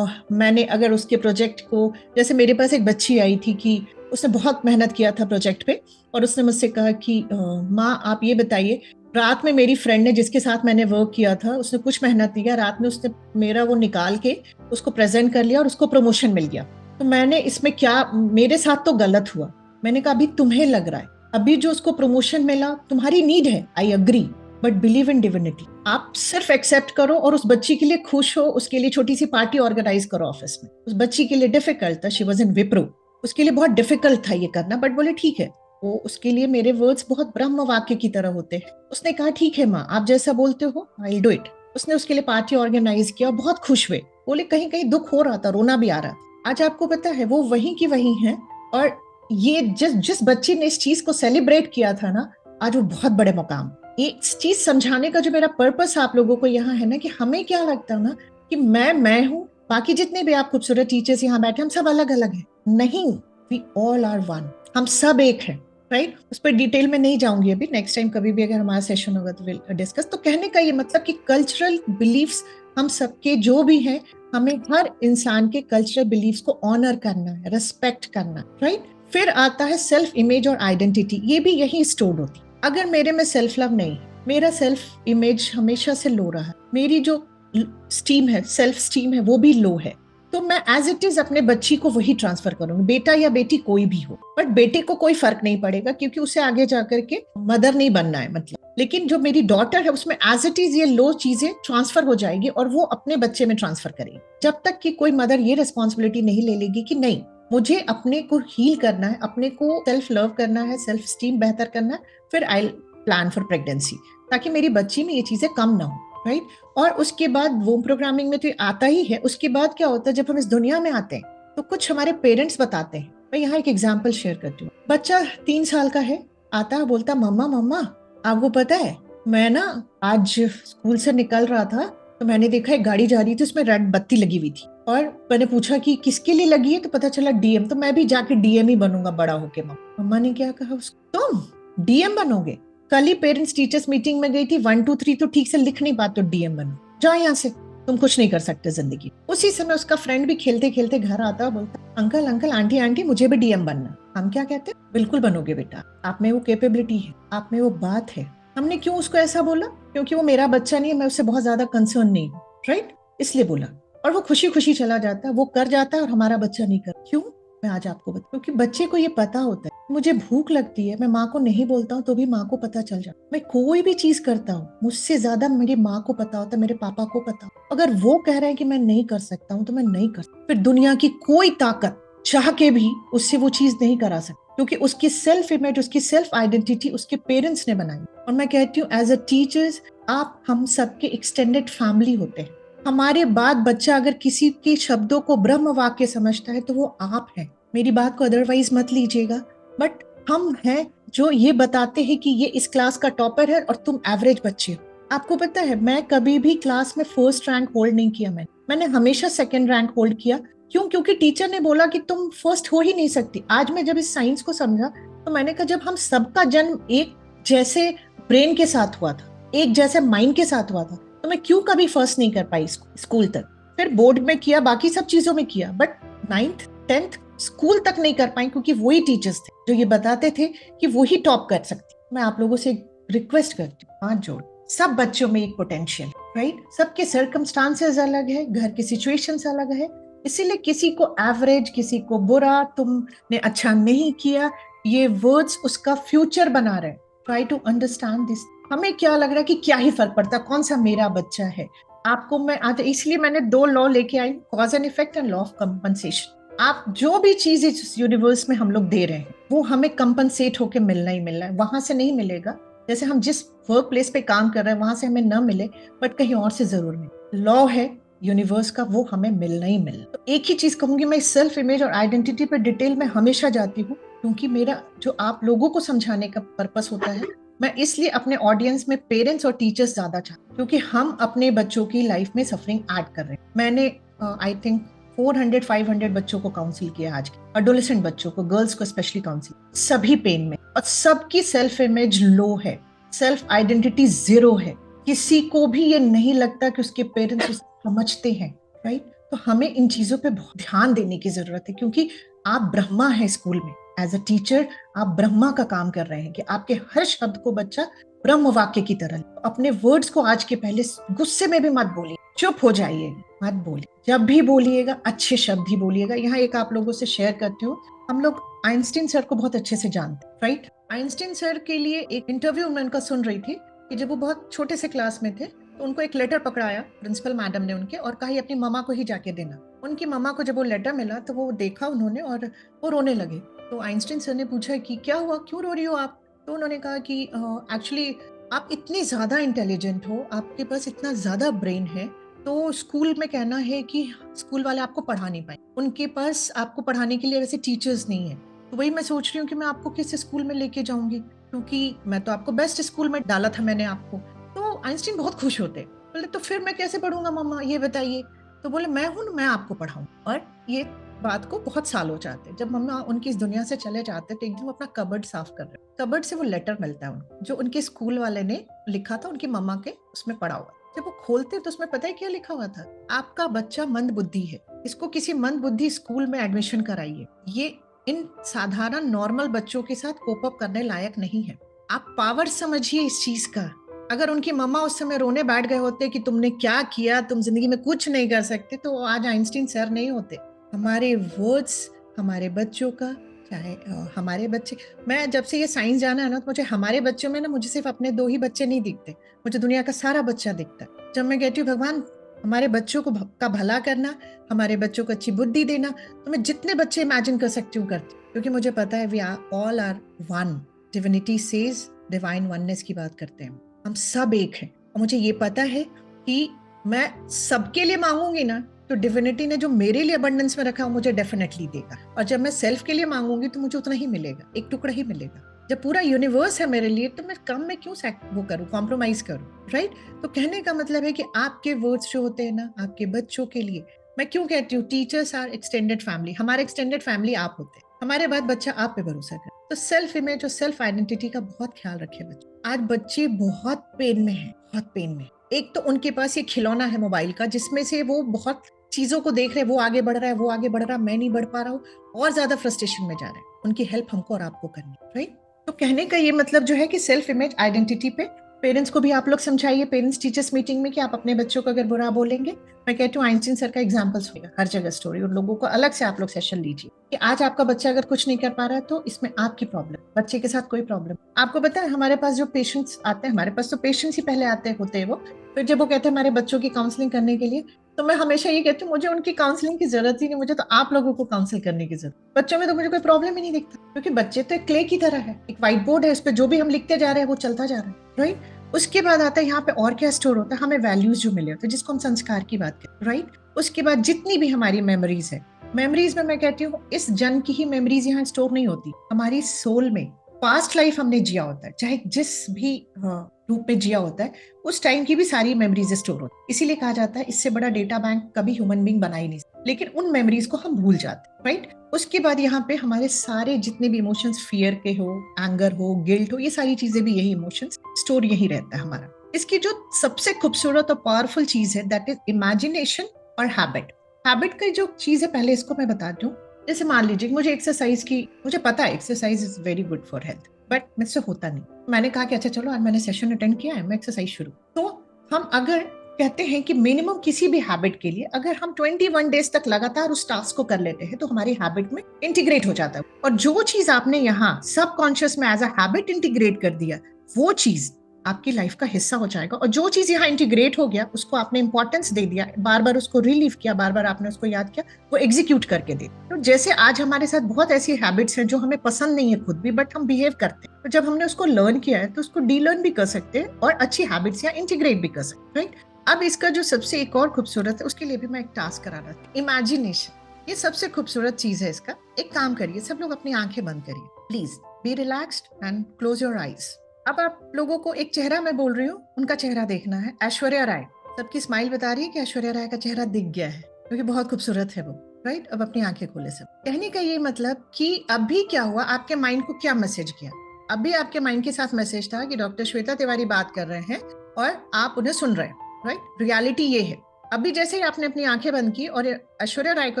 मैंने अगर उसके प्रोजेक्ट को, जैसे मेरे पास एक बच्ची आई थी कि उसने बहुत मेहनत किया था प्रोजेक्ट पे, और उसने मुझसे कहा कि माँ आप ये बताइए, रात में मेरी फ्रेंड ने जिसके साथ मैंने वर्क किया था उसने कुछ मेहनत नहीं किया, रात में उसने मेरा वो निकाल के उसको प्रेजेंट कर लिया और उसको प्रमोशन मिल गया। तो मैंने इसमें क्या, मेरे साथ तो गलत हुआ। मैंने कहा अभी तुम्हें लग रहा है, अभी जो उसको प्रमोशन मिला तुम्हारी नीड है, I agree, but believe in divinity. आप सिर्फ एक्सेप्ट करो और उस बच्ची के लिए खुश हो, उसके लिए छोटी सी पार्टी ऑर्गेनाइज करो ऑफिस में। उस बच्ची के लिए डिफिकल्ट था, शी वाज इन विप्रो, उसके लिए बहुत डिफिकल्ट था ये करना, बट बोले ठीक है। वो उसके लिए मेरे वर्ड्स बहुत ब्रह्म वाक्य की तरह होते हैं। उसने कहा ठीक है माँ, आप जैसा बोलते हो आई विल डू इट। उसने उसके लिए पार्टी ऑर्गेनाइज किया और बहुत खुश हुए। बोले कहीं कहीं दुख हो रहा था, रोना भी आ रहा था। आज आपको पता है वो वहीं की वहीं है। और ये जिस जिस बच्ची ने इस चीज को सेलिब्रेट किया था ना, आज वो बहुत बड़े मुकाम। एक चीज समझाने का जो मेरा पर्पस आप लोगों को यहाँ है ना, कि हमें क्या लगता है ना कि मैं हूँ, बाकी जितने भी आप खूबसूरत टीचर्स यहाँ बैठे हम सब अलग अलग हैं। नहीं, वी ऑल आर वन। हम सब एक हैं, राइट। उस पर डिटेल में नहीं जाऊंगी अभी, नेक्स्ट टाइम कभी भी अगर हमारा सेशन होगा तो विल डिस्कस। तो कहने का ये मतलब कि कल्चरल बिलीफ्स हम सबके जो भी हैं, हमें हर इंसान के कल्चरल बिलीफ्स को ऑनर करना है, रिस्पेक्ट करना है, राइट। फिर आता है सेल्फ इमेज और आइडेंटिटी, ये भी यही स्टोर्ड होती है। अगर मेरे में सेल्फ लव नहीं, मेरा सेल्फ इमेज हमेशा से लो रहा है, मेरी जो स्टीम है, सेल्फ स्टीम है, वो भी लो है, तो मैं एज इट इज अपने बच्ची को वही ट्रांसफर करूंगी, बेटा या बेटी कोई भी हो। बट बेटे को कोई फर्क नहीं पड़ेगा क्योंकि उसे आगे जाकर के मदर नहीं बनना है, मतलब। लेकिन जो मेरी डॉटर है उसमें एज इट इज ये लो चीजें ट्रांसफर हो जाएगी और वो अपने बच्चे में ट्रांसफर करेगी। जब तक कि कोई मदर ये रिस्पॉन्सिबिलिटी नहीं ले लेगी कि नहीं, मुझे अपने को हील करना है, अपने को सेल्फ लव करना है, सेल्फ स्टीम बेहतर करना है, फिर आई प्लान फॉर प्रेगनेंसी, ताकि मेरी बच्ची में ये चीजें कम ना हो, राइट। और उसके बाद वो प्रोग्रामिंग में तो आता ही है। उसके बाद क्या होता है, जब हम इस दुनिया में आते हैं तो कुछ हमारे पेरेंट्स बताते हैं। मैं यहाँ एक एग्जाम्पल शेयर करती हूँ। बच्चा 3 साल का है, आता है, बोलता मम्मा मम्मा आपको पता है, मैं ना आज स्कूल से निकल रहा था तो मैंने देखा एक गाड़ी जा रही थी, उसमें रेड बत्ती लगी हुई थी, और मैंने पूछा कि किसके लिए लगी है, तो पता चला डीएम। तो मैं भी जाके डीएम ही बनूंगा बड़ा होके। मम्मा ने क्या कहा उसको, तुम डीएम बनोगे? कल ही पेरेंट्स टीचर्स मीटिंग में गई थी, 1 2 3 तो ठीक से लिख नहीं पाते, डीएम बनो, जाओ यहाँ से, तुम कुछ नहीं कर सकते जिंदगी। उसी समय उसका फ्रेंड भी खेलते खेलते घर आता है, बोलता अंकल अंकल आंटी आंटी मुझे भी डीएम बनना। हम क्या कहते हैं, बिल्कुल बनोगे बेटा, आप में वो कैपेबिलिटी है, आप में वो बात है। हमने क्यों उसको ऐसा बोला? क्योंकि वो मेरा बच्चा नहीं है, मैं उससे बहुत ज्यादा कंसर्न नहीं हूँ, राइट, इसलिए बोला। और वो खुशी खुशी चला जाता है, वो कर जाता है, और हमारा बच्चा नहीं कर। क्यों? मैं आज आपको बता, क्योंकि बच्चे को ये पता होता है मुझे भूख लगती है, मैं माँ को नहीं बोलता हूँ तो भी माँ को पता चल जाता। मैं कोई भी चीज करता हूँ मुझसे ज्यादा मेरी माँ को पता होता है, मेरे पापा को पता होता। अगर वो कह रहे हैं कि मैं नहीं कर सकता हूँ तो मैं नहीं कर सकता। फिर दुनिया की कोई ताकत चाह के भी उससे वो चीज नहीं करा सकती, क्योंकि उसकी सेल्फ इमेज, उसकी सेल्फ आइडेंटिटी उसके पेरेंट्स ने बनाई। और मैं कहती हूँ एज अ टीचर्स, आप हम सबके एक्सटेंडेड फैमिली होते हैं। हमारे बाद बच्चा अगर किसी के शब्दों को ब्रह्म वाक्य समझता है तो वो आप हैं। मेरी बात को अदरवाइज मत लीजिएगा, बट हम हैं जो ये बताते हैं कि ये इस क्लास का टॉपर है और तुम एवरेज बच्चे हो। आपको पता है, मैं कभी भी क्लास में फर्स्ट रैंक होल्ड नहीं किया। मैंने हमेशा सेकंड रैंक होल्ड किया। क्यों? क्योंकि टीचर ने बोला कि तुम फर्स्ट हो ही नहीं सकती। आज मैं जब इस साइंस को समझा तो मैंने कहा, जब हम सबका जन्म एक जैसे ब्रेन के साथ हुआ था, एक जैसे माइंड के साथ हुआ था, तो मैं क्यों कभी फर्स्ट नहीं कर पाई स्कूल तक। फिर बोर्ड में किया, बाकी सब चीजों में किया, बट 9th 10th स्कूल तक नहीं कर पाई, क्योंकि वही टीचर्स थे जो ये बताते थे कि वही टॉप कर सकती। मैं आप लोगों से रिक्वेस्ट करती हूँ, हाथ जोड़, सब बच्चों में एक पोटेंशियल, राइट? सबके सर्कमस्टांसेस अलग है, घर की सिचुएशंस अलग है, इसीलिए किसी को एवरेज, किसी को बुरा, तुमने अच्छा नहीं किया, ये वर्ड्स उसका फ्यूचर बना रहे। Try to understand this. हमें क्या लग रहा है कि क्या ही फर्क पड़ता, कौन सा मेरा बच्चा है। आपको मैं आज इसलिए मैंने 2 लॉ लेके आई, cause and effect and law of compensation. आप जो भी चीज इस यूनिवर्स में हम लोग दे रहे हैं वो हमें कंपनसेट होके मिलना ही मिलना है, वहां से नहीं मिलेगा। जैसे हम जिस वर्क प्लेस पे काम कर रहे हैं वहां से हमें न मिले, बट कहीं और से जरूर मिले। लॉ है यूनिवर्स का, वो हमें मिलना ही मिलना। तो एक ही चीज कहूंगी, मैं सेल्फ इमेज और आइडेंटिटी पे डिटेल में हमेशा जाती हूँ, क्योंकि मेरा जो आप लोगों को समझाने का पर्पस होता है, मैं इसलिए अपने ऑडियंस में पेरेंट्स और टीचर्स ज्यादा चाहती हूँ, क्योंकि हम अपने बच्चों की लाइफ में सफरिंग ऐड कर रहे हैं। मैंने आई थिंक 400-500 बच्चों को काउंसिल किया आज के, एडोलेसेंट बच्चों को, गर्ल्स को स्पेशली काउंसिल, सभी पेन में, और सबकी सेल्फ इमेज लो है, सेल्फ आइडेंटिटी जीरो है। किसी को भी ये नहीं लगता कि उसके पेरेंट्स उसे समझते हैं, राइट? तो हमें इन चीजों पे बहुत ध्यान देने की जरूरत है, क्योंकि आप ब्रह्मा है स्कूल में। एज अ टीचर आप ब्रह्मा का काम कर रहे हैं कि आपके हर शब्द को बच्चा ब्रह्म वाक्य की तरह। तो अपने वर्ड्स को आज के पहले गुस्से में भी मत बोलिए, चुप हो जाइए, मत बोलिए। जब भी बोलिएगा अच्छे शब्द ही बोलिएगा। यहाँ एक आप लोगों से शेयर करती हूँ, हम लोग आइंस्टीन सर को बहुत अच्छे से जानते हैं, राइट? आइंस्टीन सर के लिए एक इंटरव्यू मैं उनका सुन रही थी कि जब वो बहुत छोटे से क्लास में थे तो उनको एक लेटर पकड़ाया प्रिंसिपल मैडम ने उनके, और कहा अपनी मम्मा को ही जाके देना। उनकी मम्मा को जब वो लेटर मिला तो वो देखा उन्होंने और वो रोने लगे। तो आइंस्टीन सर ने पूछा कि क्या हुआ, क्यों रो रही हो आप? तो उन्होंने कहा कि एक्चुअली आप इतनी ज्यादा इंटेलिजेंट हो, आपके पास इतना ज्यादा ब्रेन है, तो स्कूल में कहना है कि स्कूल वाले आपको पढ़ा नहीं पाए, उनके पास आपको पढ़ाने के लिए वैसे टीचर्स नहीं है। तो वही मैं सोच रही हूँ कि मैं आपको किस स्कूल में लेके जाऊंगी, क्योंकि मैं तो आपको बेस्ट स्कूल में डाला था मैंने आपको। तो आइंस्टीन बहुत खुश होते, बोले तो फिर मैं कैसे पढ़ूंगा मम्मा, ये बताइए। तो बोले मैं हूं, मैं आपको पढ़ाऊं। और ये बात को बहुत साल हो जाते, जब मम्मा उनकी इस दुनिया से चले जाते तो एक दिन वो अपना कबर्ड साफ कर रहे, कबर्ड से वो लेटर मिलता है उनको, जो उनके स्कूल वाले ने लिखा था उनकी मम्मा के, उसमें पढ़ा हुआ। जब वो खोलते तो उसमें पता है क्या लिखा हुआ था? आपका बच्चा मंद बुद्धि है, इसको किसी मंद बुद्धि स्कूल में एडमिशन कराइए, ये इन साधारण नॉर्मल बच्चों के साथ कोप अप करने लायक नहीं है। आप पावर समझिए इस चीज का। अगर उनकी मम्मा उस समय रोने बैठ गए होते कि तुमने क्या किया, तुम जिंदगी में कुछ नहीं कर सकते, तो आज आइंस्टीन सर नहीं होते। हमारे वर्ड्स हमारे बच्चों का, चाहे हमारे बच्चे, मैं जब से ये साइंस जाना है ना, तो मुझे हमारे बच्चों में ना, मुझे सिर्फ अपने 2 ही बच्चे नहीं दिखते, मुझे दुनिया का सारा बच्चा दिखता है। जब मैं कहती हूँ भगवान हमारे बच्चों को का भला करना, हमारे बच्चों को अच्छी बुद्धि देना, तो मैं जितने बच्चे इमेजिन कर सकती हूँ करती हूँ, क्योंकि मुझे पता है we are all are one. Divinity says, divine oneness की बात करते हैं, हम सब एक हैं। और मुझे ये पता है कि मैं सबके लिए मांगूंगी ना, तो डिविनिटी ने जो मेरे लिए अबंडेंस में रखा है मुझे डेफिनेटली देगा। और जब मैं सेल्फ के लिए मांगूंगी तो मुझे उतना ही मिलेगा, एक टुकड़ा ही मिलेगा। जब पूरा यूनिवर्स है मेरे लिए, तो मैं कम में क्यों वो करूं, कॉम्प्रोमाइज करूं, राइट? तो कहने का मतलब है कि आपके वर्ड्स जो होते हैं ना, आपके बच्चों के लिए, मैं क्यों कहती हूँ टीचर्स आर एक्सटेंडेड फैमिली, हमारे एक्सटेंडेड फैमिली आप होते हैं, हमारे बाद बच्चा आप पे भरोसा करे। तो सेल्फ इमेज और सेल्फ आइडेंटिटी का बहुत ख्याल रखे बच्चे। आज बच्चे बहुत पेन में हैं, बहुत पेन में। एक तो उनके पास ये खिलौना है मोबाइल का, जिसमें से वो बहुत चीजों को देख रहे हैं, वो आगे बढ़ रहा है, वो आगे बढ़ रहा है, मैं नहीं बढ़ पा रहा हूँ, और ज्यादा फ्रस्ट्रेशन में जा रहे हैं। उनकी हेल्प हमको और आपको करनी, राइट? तो कहने का ये मतलब जो है कि सेल्फ इमेज आइडेंटिटी पे पेरेंट्स को भी आप लोग समझाइए, पेरेंट्स टीचर्स मीटिंग में, कि आप अपने बच्चों को अगर बुरा बोलेंगे, मैं कहती हूँ आइंस्टीन सर का एग्जाम्पल्स होगा हर जगह स्टोरी, उन लोगों को अलग से आप लोग सेशन लीजिए कि आज आपका बच्चा अगर कुछ नहीं कर पा रहा है तो इसमें आपकी प्रॉब्लम, बच्चे के साथ कोई प्रॉब्लम। आपको पता है हमारे पास जो पेशेंट्स आते हैं, हमारे पास तो पेशेंट्स ही पहले आते होते हैं, वो फिर जब वो कहते हैं हमारे बच्चों की काउंसलिंग करने के लिए, तो मैं हमेशा ये कहती हूँ मुझे उनकी काउंसलिंग की जरूरत ही नहीं, मुझे तो आप लोगों को काउंसिल करने की जरूरत। बच्चों में तो मुझे कोई प्रॉब्लम ही नहीं दिखता, क्योंकि बच्चे तो एक क्ले की तरह है, एक व्हाइट बोर्ड है, उस पर जो भी हम लिखते जा रहे हैं वो चलता जा रहा है, राइट? उसके बाद आता है यहाँ पे और क्या स्टोर होता है, हमें वैल्यूज जो मिले होते हैं, जिसको हम संस्कार की बात करें, राइट? उसके बाद जितनी भी हमारी मेमोरीज है, मेमोरीज में मैं कहती हूँ इस जन्म की ही मेमोरीज यहाँ स्टोर नहीं होती, हमारी सोल में पास्ट लाइफ हमने जिया होता है, चाहे जिस भी रूप में जिया होता है, उस टाइम की भी सारी मेमोरीज स्टोर होती है। इसीलिए कहा जाता है इससे बड़ा डेटा बैंक कभी ह्यूमन बीइंग बना ही नहीं सकता। लेकिन उन मेमोरीज को हम भूल जाते हैं, राइट। उसके बाद यहाँ पे हमारे सारे जितने भी इमोशंस, फियर के हो, एंगर हो, गिल्ट हो, ये सारी चीजें भी यही इमोशंस स्टोर यही रहता है हमारा। इसकी जो सबसे खूबसूरत और पावरफुल चीज है दैट इज इमेजिनेशन और हैबिट। हैबिट की जो चीज है, पहले इसको मैं बता दूं। जैसे मान लीजिए मुझे एक्सरसाइज की, मुझे पता है exercise is very good for health, but मुझसे होता नहीं। मैंने कहा कि अच्छा चलो आज मैंने सेशन अटेंड किया है, मैं एक्सरसाइज शुरू। तो हम अगर कहते हैं कि मिनिमम किसी भी हैबिट के लिए अगर हम 21 डेज तक लगातार उस टास्क को कर लेते हैं तो हमारी हैबिट में इंटीग्रेट हो जाता है। और जो चीज आपने यहाँ सबकॉन्शियस में एज अ हैबिट इंटीग्रेट कर दिया, वो चीज आपकी लाइफ का हिस्सा हो जाएगा। और जो चीज यहाँ इंटीग्रेट हो गया उसको आपने इंपॉर्टेंस दे दिया, बार बार उसको रिलीव किया, बार बार आपने उसको याद किया, वो एग्जीक्यूट करके दे। तो जैसे आज हमारे साथ बहुत ऐसी हैबिट्स हैं जो हमें पसंद नहीं है खुद भी, बट हम बिहेव करते हैं, तो जब हमने उसको लर्न किया है तो उसको डीलर्न भी कर सकते हैं और अच्छी हैबिट्स या इंटीग्रेट भी कर सकते हैं, राइट। अब इसका जो सबसे एक और खूबसूरत है, उसके लिए भी मैं एक टास्क करा रहा था, इमेजिनेशन। ये सबसे खूबसूरत चीज है इसका। एक काम करिए, सब लोग अपनी आंखें बंद करिए, please be relaxed and close your eyes. अब आप लोगों को एक चेहरा मैं बोल रही हूँ, उनका चेहरा देखना है। ऐश्वर्या राय, सबकी स्माइल बता रही है कि ऐश्वर्या राय का चेहरा दिख गया है, क्योंकि बहुत खूबसूरत है वो, राइट। अब अपनी आंखें खोले सब। कहने का ये मतलब कि अभी क्या हुआ, आपके माइंड को क्या मैसेज किया। अभी आपके माइंड के साथ मैसेज था कि डॉक्टर श्वेता तिवारी बात कर रहे हैं और आप उन्हें सुन रहे हैं, राइट। रियलिटी ये है। अभी जैसे ही आपने अपनी आंखें बंद की और ऐश्वर्या राय को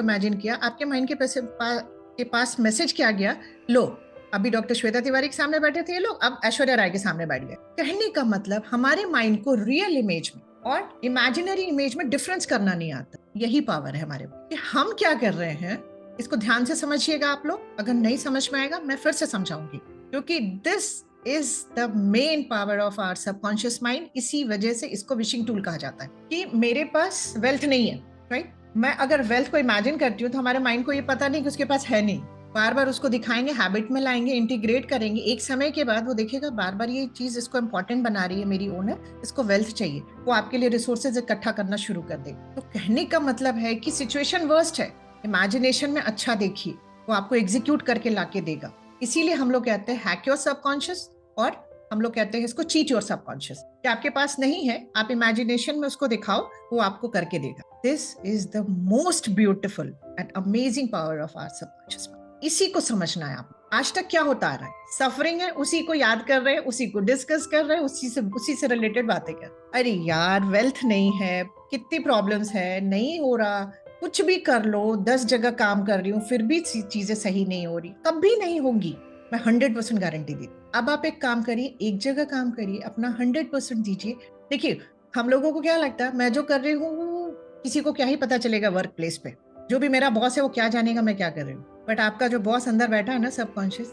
इमेजिन किया, आपके माइंड के पास मैसेज क्या गया, लो अभी डॉक्टर श्वेता तिवारी के सामने बैठे थे ये लोग, अब ऐश्वर्या राय के सामने बैठ गए। कहने का मतलब हमारे माइंड को रियल इमेज में और इमेजिनरी इमेज में डिफरेंस करना नहीं आता। यही पावर है हमारे कि हम क्या कर रहे हैं। इसको ध्यान से समझिएगा आप लोग, अगर नहीं समझ में आएगा मैं फिर से समझाऊंगी, क्योंकि this is the main power of our subconscious mind. इसी वजह से इसको विशिंग टूल कहा जाता है कि मेरे पास वेल्थ नहीं है, राइट। मैं अगर वेल्थ को इमेजिन करती हूँ तो हमारे माइंड को ये पता नहीं कि उसके पास है नहीं, बार बार उसको दिखाएंगे, हैबिट में लाएंगे, इंटीग्रेट करेंगे। एक समय के बाद वो देखेगा बार बार ये चीज इसको इंपॉर्टेंट बना रही है, मेरी ओनर, इसको वेल्थ चाहिए, वो आपके लिए रिसोर्सेज इकट्ठा करना शुरू कर देगा। तो कहने का मतलब है कि सिचुएशन वर्स्ट है, इमेजिनेशन में अच्छा देखिए, वो आपको एग्जीक्यूट करके लाके देगा। इसीलिए हम लोग कहते हैं हैक योर सबकॉन्शियस, और हम लोग कहते हैं इसको चीट योर सबकॉन्शियस। कि आपके पास नहीं है, आप इमेजिनेशन में उसको दिखाओ, वो आपको करके देगा। This is the most beautiful and amazing power of our subconscious. इसी को समझना है। आप आज तक क्या होता आ रहा है, सफरिंग है, उसी को याद कर रहे हैं, उसी को डिस्कस कर रहे हैं, उसी से रिलेटेड बातें कर। अरे यार वेल्थ नहीं है, कितनी प्रॉब्लम्स है, नहीं हो रहा, कुछ भी कर लो, 10 जगह काम कर रही हूँ फिर भी चीजें सही नहीं हो रही, कभी नहीं होगी, मैं 100% गारंटी दी। अब आप एक काम करिए, एक जगह काम करिए, अपना 100% दीजिए। देखिए हम लोगों को क्या लगता है, मैं जो कर रही हूँ किसी को क्या ही पता चलेगा वर्क प्लेस पे, जो भी मेरा बॉस है वो क्या जानेगा मैं क्या कर रही हूँ। बट आपका जो बॉस अंदर बैठा है ना सबकॉन्शियस,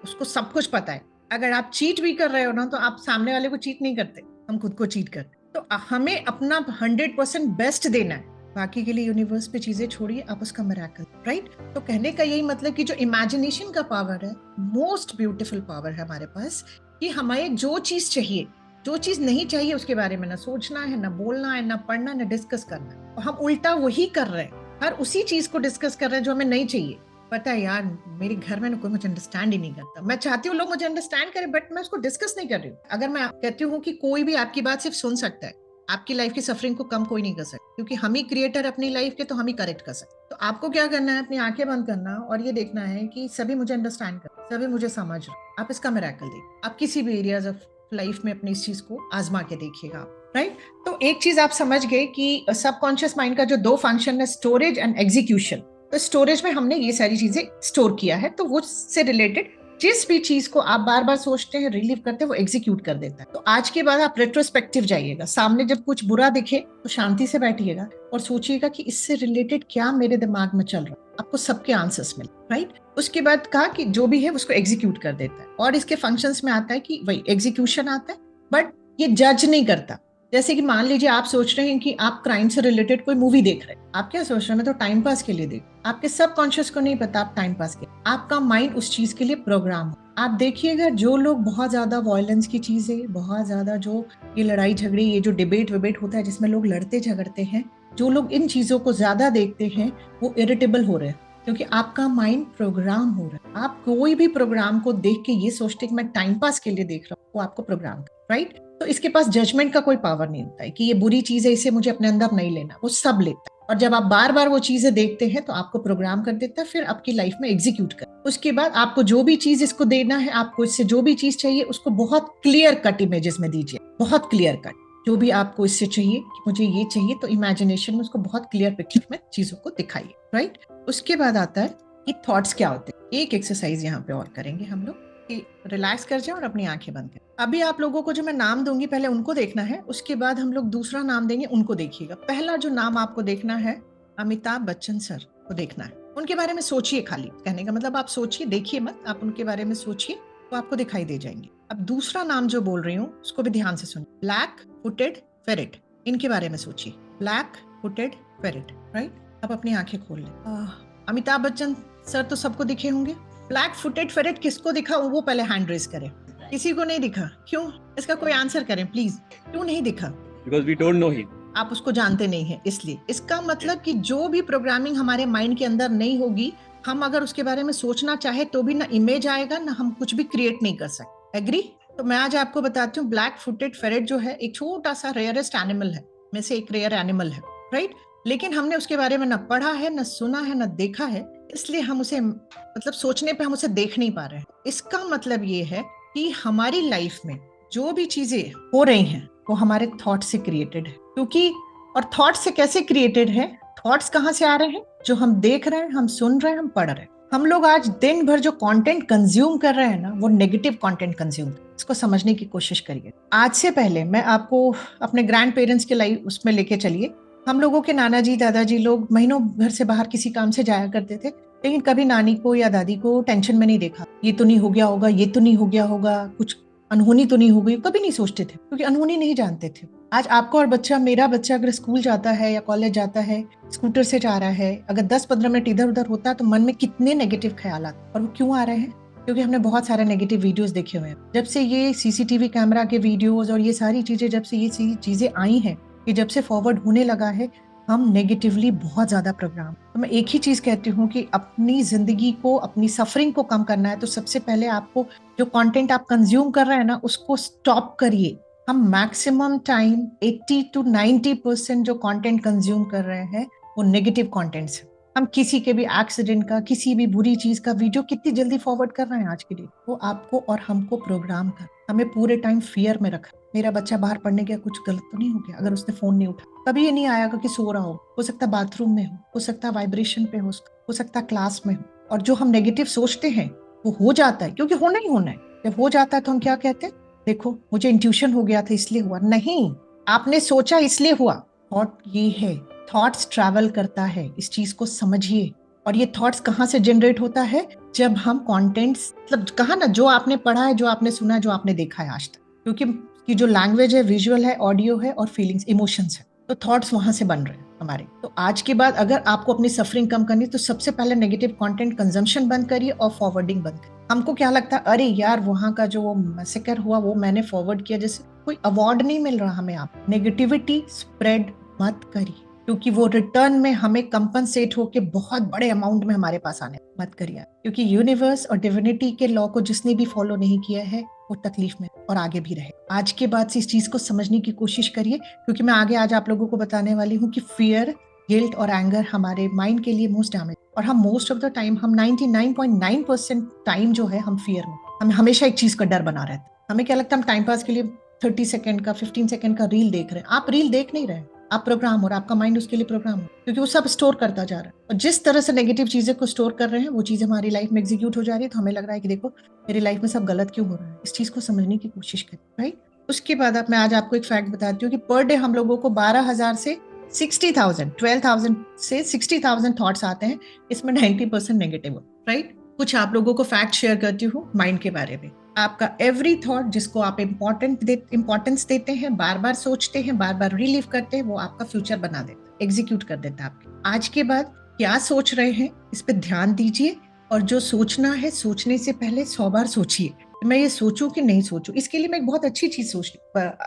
उसको सब कुछ पता है। अगर आप चीट भी कर रहे हो ना, तो आप सामने वाले को चीट नहीं करते, हम खुद को चीट करते। तो हमें अपना 100% बेस्ट देना है, बाकी के लिए यूनिवर्स पे चीजें छोड़िए, आप उसका मिरेकल, राइट। तो कहने का यही मतलब कि जो इमेजिनेशन का पावर है, मोस्ट ब्यूटीफुल पावर है हमारे पास, कि हमें जो चीज चाहिए, जो चीज नहीं चाहिए उसके बारे में ना सोचना है, ना बोलना है, ना पढ़ना, ना डिस्कस करना है। और हम उल्टा वही कर रहे हैं, हर उसी चीज को डिस्कस कर रहे हैं जो हमें नहीं चाहिए। पता है यार, मेरे घर में ना कोई मुझे अंडरस्टैंड ही नहीं करता, मैं चाहती हूँ लोग मुझे अंडरस्टैंड करें, बट मैं उसको डिस्कस नहीं कर रही हूँ। अगर मैं कहती हूँ कि कोई भी आपकी बात सिर्फ सुन सकता है, आपकी लाइफ की सफरिंग को कम कोई नहीं कर सकता, क्योंकि हम ही क्रिएटर अपनी लाइफ के, तो हम ही करेक्ट कर सकते। तो आपको क्या करना है, अपनी आंखें बंद करना और ये देखना है कि सभी मुझे अंडरस्टैंड कर, सभी मुझे समझ रहे। आप इसका मिरेकल देखिए, आप किसी भी एरियाज ऑफ लाइफ में अपनी इस चीज को आजमा के देखिएगा आप, राइट। तो एक चीज आप समझ गए कि सबकॉन्शियस माइंड का जो 2 फंक्शन है, स्टोरेज एंड एग्जीक्यूशन। तो स्टोरेज में हमने ये सारी चीजें स्टोर किया है, तो वो से रिलेटेड जिस भी चीज को आप बार बार सोचते हैं, रिलीव करते हैं, वो एग्जीक्यूट कर देता है। तो आज के बाद आप रेट्रोस्पेक्टिव जाइएगा, सामने जब कुछ बुरा दिखे तो शांति से बैठिएगा और सोचिएगा कि इससे रिलेटेड क्या मेरे दिमाग में चल रहा है, आपको सबके आंसर्स मिले, राइट। उसके बाद कहा कि जो भी है उसको एग्जीक्यूट कर देता है, और इसके फंक्शंस में आता है कि वही एग्जीक्यूशन आता है, बट ये जज नहीं करता। जैसे कि मान लीजिए आप सोच रहे हैं कि आप क्राइम से रिलेटेड कोई मूवी देख रहे हैं, आप क्या सोच रहे हैं, मैं तो टाइम पास के लिए देख, आपके सबकॉन्शियस को नहीं पता आप टाइम पास के, आपका माइंड उस चीज के लिए प्रोग्राम हो। आप देखिएगा जो लोग बहुत ज्यादा वायलेंस की चीजें, बहुत ज्यादा जो ये लड़ाई झगड़े, ये जो डिबेट विबेट होता है जिसमें लोग लड़ते झगड़ते हैं, जो लोग इन चीजों को ज्यादा देखते हैं वो इरिटेबल हो रहे हैं, क्योंकि आपका माइंड प्रोग्राम हो रहा है। आप कोई भी प्रोग्राम को देख के ये सोचते कि मैं टाइम पास के लिए देख रहा हूँ, वो आपको प्रोग्राम, राइट? तो इसके पास जजमेंट का कोई पावर नहीं होता है कि ये बुरी चीज है, इसे मुझे अपने अंदर नहीं लेना, वो सब लेता है। और जब आप बार बार वो चीजें देखते हैं तो आपको प्रोग्राम कर देता है, फिर आपकी लाइफ में एग्जीक्यूट कर। उसके बाद आपको जो भी चीज इसको देना है, आपको इससे जो भी चीज चाहिए, उसको बहुत क्लियर कट इमेजेस में दीजिए, बहुत क्लियर कट। जो भी आपको इससे चाहिए कि मुझे ये चाहिए, तो इमेजिनेशन में उसको बहुत क्लियर पिक्चर में चीजों को दिखाइए, राइट? उसके बाद आता है कि थॉट्स क्या होते हैं। एक एक्सरसाइज यहाँ पे और करेंगे हम लोग कि रिलैक्स कर जाए और अपनी आंखें बंद करें। अभी आप लोगों को जो मैं नाम दूंगी पहले उनको देखना है, उसके बाद हम लोग दूसरा नाम देंगे, उनको देखिएगा। पहला जो नाम आपको देखना है, अमिताभ बच्चन सर को देखना है। उनके बारे में सोचिए, खाली कहने का मतलब आप सोचिए, देखिए मत, आप उनके बारे में सोचिए तो आपको दिखाई दे जाएंगे। अब दूसरा नाम जो बोल रही हूँ उसको भी ध्यान से सुनिए, ब्लैक फुटेड फेरिट। इनके बारे में सोचिए, ब्लैक फुटेड फेरिट, राइट? अब अपनी आंखें खोल लें। अमिताभ बच्चन सर तो सबको दिखे होंगे। ब्लैक फुटेड फेरिट किसको दिखा वो पहले हैंड रेज करें। किसी को नहीं दिखा, क्यों? इसका कोई आंसर करें प्लीज, क्यों नहीं दिखा? Because we don't know him. आप उसको जानते नहीं है, इसलिए। इसका मतलब कि जो भी प्रोग्रामिंग हमारे माइंड के अंदर नहीं होगी, हम अगर उसके बारे में सोचना चाहे तो भी ना इमेज आएगा, ना हम कुछ भी क्रिएट नहीं कर सकते। एग्री? तो मैं आज आपको बताती हूँ, ब्लैक फुटेड फेरेट जो है एक छोटा सा रेयरेस्ट एनिमल है, में से एक रेयर एनिमल है, राइट? लेकिन हमने उसके बारे में ना पढ़ा है, ना सुना है, ना देखा है, इसलिए हम उसे मतलब सोचने पे हम उसे देख नहीं पा रहे हैं। इसका मतलब ये है कि हमारी लाइफ में जो भी चीजें हो रही हैं वो हमारे थॉट से क्रिएटेड है। क्योंकि और थॉट से कैसे क्रिएटेड है? थॉट्स कहाँ से आ रहे हैं? जो हम देख रहे हैं, हम सुन रहे हैं, हम पढ़ रहे हैं। हम लोग आज दिन भर जो कंटेंट कंज्यूम कर रहे हैं ना, वो नेगेटिव कंटेंट कंज्यूम। इसको समझने की कोशिश करिए। आज से पहले मैं आपको अपने ग्रैंड पेरेंट्स के लाइफ उसमें लेके चलिए। हम लोगों के नाना जी दादाजी लोग महीनों घर से बाहर किसी काम से जाया करते थे, लेकिन कभी नानी को या दादी को टेंशन में नहीं देखा, ये तो नहीं हो गया होगा, ये तो नहीं हो गया होगा, कुछ अनहोनी तो नहीं हो गई, कभी नहीं सोचते थे, क्योंकि अनहोनी नहीं जानते थे। आज आपका और बच्चा, मेरा बच्चा अगर स्कूल जाता है या कॉलेज जाता है, स्कूटर से जा रहा है, अगर 10-15 मिनट इधर उधर होता है तो मन में कितने नेगेटिव ख्याल आते हैं। और वो क्यों आ रहे हैं? क्योंकि हमने बहुत सारे नेगेटिव वीडियोस देखे हुए हैं। जब से ये सीसीटीवी कैमरा के वीडियोस और ये सारी चीजें, जब से ये चीजें आई हैं, ये जब से फॉरवर्ड होने लगा है, हम नेगेटिवली बहुत ज्यादा प्रोग्राम। तो मैं एक ही चीज कहती हूँ कि अपनी जिंदगी को, अपनी सफरिंग को कम करना है तो सबसे पहले आपको जो कंटेंट आप कंज्यूम कर रहे हैं ना, उसको स्टॉप करिए। हम मैक्सिमम टाइम 80 to 90% जो कंटेंट कंज्यूम कर रहे हैं वो नेगेटिव कंटेंट्स है। हम किसी के भी एक्सीडेंट का, किसी भी बुरी चीज का वीडियो कितनी जल्दी फॉरवर्ड कर रहे हैं आज की डेट। वो आपको और हमको प्रोग्राम कर, हमें पूरे टाइम फियर में रखा। मेरा बच्चा बाहर पढ़ने गया, कुछ गलत तो नहीं हो गया अगर उसने फोन नहीं उठा? कभी ये नहीं आएगा कि सो रहा हो सकता है बाथरूम में हो सकता है वाइब्रेशन पे हो सकता है क्लास में हो। और जो हम नेगेटिव सोचते हैं वो हो जाता है, क्योंकि होना ही होना है। जब हो जाता है तो हम क्या कहते हैं? देखो मुझे इंट्यूशन हो गया था इसलिए हुआ। नहीं, आपने सोचा इसलिए हुआ। थॉट ये है, थॉट्स ट्रैवल करता है, इस चीज को समझिए। और ये थॉट्स कहाँ से जनरेट होता है? जब हम कंटेंट्स, मतलब कहा ना, जो आपने पढ़ा है, जो आपने सुना है, जो आपने देखा है आज तक। क्योंकि की जो लैंग्वेज है, विजुअल है, ऑडियो है और फीलिंग्स, इमोशंस है, तो थॉट्स वहां से बन रहे हैं हमारे। तो आज के बाद अगर आपको अपनी सफरिंग कम करनी तो सबसे पहले नेगेटिव कंटेंट कंजम्पशन बंद करिए और फॉरवर्डिंग बंद करिए। हमको क्या लगता है, अरे यार वहां का जो मैसेकर हुआ वो मैंने फॉरवर्ड किया, जैसे कोई अवार्ड नहीं मिल रहा हमें। आप नेगेटिविटी स्प्रेड मत करिए, क्योंकि वो रिटर्न में हमें कंपनसेट होके बहुत बड़े अमाउंट में हमारे पास आने मत करिए। क्योंकि यूनिवर्स और डिविनिटी के लॉ को जिसने भी फॉलो नहीं किया है वो तकलीफ में और आगे भी रहे। आज के बाद से इस चीज को समझने की कोशिश करिए, क्योंकि मैं आगे आज आप लोगों को बताने वाली हूँ कि फियर, गिल्ट और एंगर हमारे माइंड के लिए मोस्ट डैमेज। और हम मोस्ट ऑफ द टाइम, हम 99.9% टाइम जो है हम फियर में, हम हमेशा एक चीज का डर बना रहता है। हमें क्या लगता है, हम टाइम पास के लिए 30 सेकंड का, 15 सेकंड का रील देख रहे हैं। आप रील देख नहीं रहे, आप प्रोग्राम हो, और आपका माइंड उसके लिए प्रोग्राम हो, क्योंकि वो सब स्टोर करता जा रहा है। और जिस तरह से नेगेटिव चीजें को स्टोर कर रहे हैं वो चीज हमारी लाइफ में एग्जीक्यूट हो जा रही है। तो हमें लग रहा है कि देखो मेरी लाइफ में सब गलत क्यों हो रहा है। इस चीज को समझने की कोशिश करें, राइट? उसके बाद मैं आज आपको एक फैक्ट बताती हूँ कि पर डे हम लोगों को 12,000 से 60,000, 12,000 से 60,000 थॉट्स आते हैं। इसमें 90% नेगेटिव हो, राइट? कुछ आप लोगों को फैक्ट शेयर करती हूँ माइंड के बारे में। आपका एवरी थॉट जिसको आप इंपॉर्टेंस देते हैं, बार बार सोचते हैं, बार बार रिलीव करते हैं, वो आपका फ्यूचर बना देता है, एग्जीक्यूट कर देता है आपके। आज के बाद क्या सोच रहे हैं इस पे ध्यान दीजिए, और जो सोचना है सोचने से पहले 100 बार सोचिए, मैं ये सोचूं कि नहीं सोचूं। इसके लिए मैं एक बहुत अच्छी चीज सोच,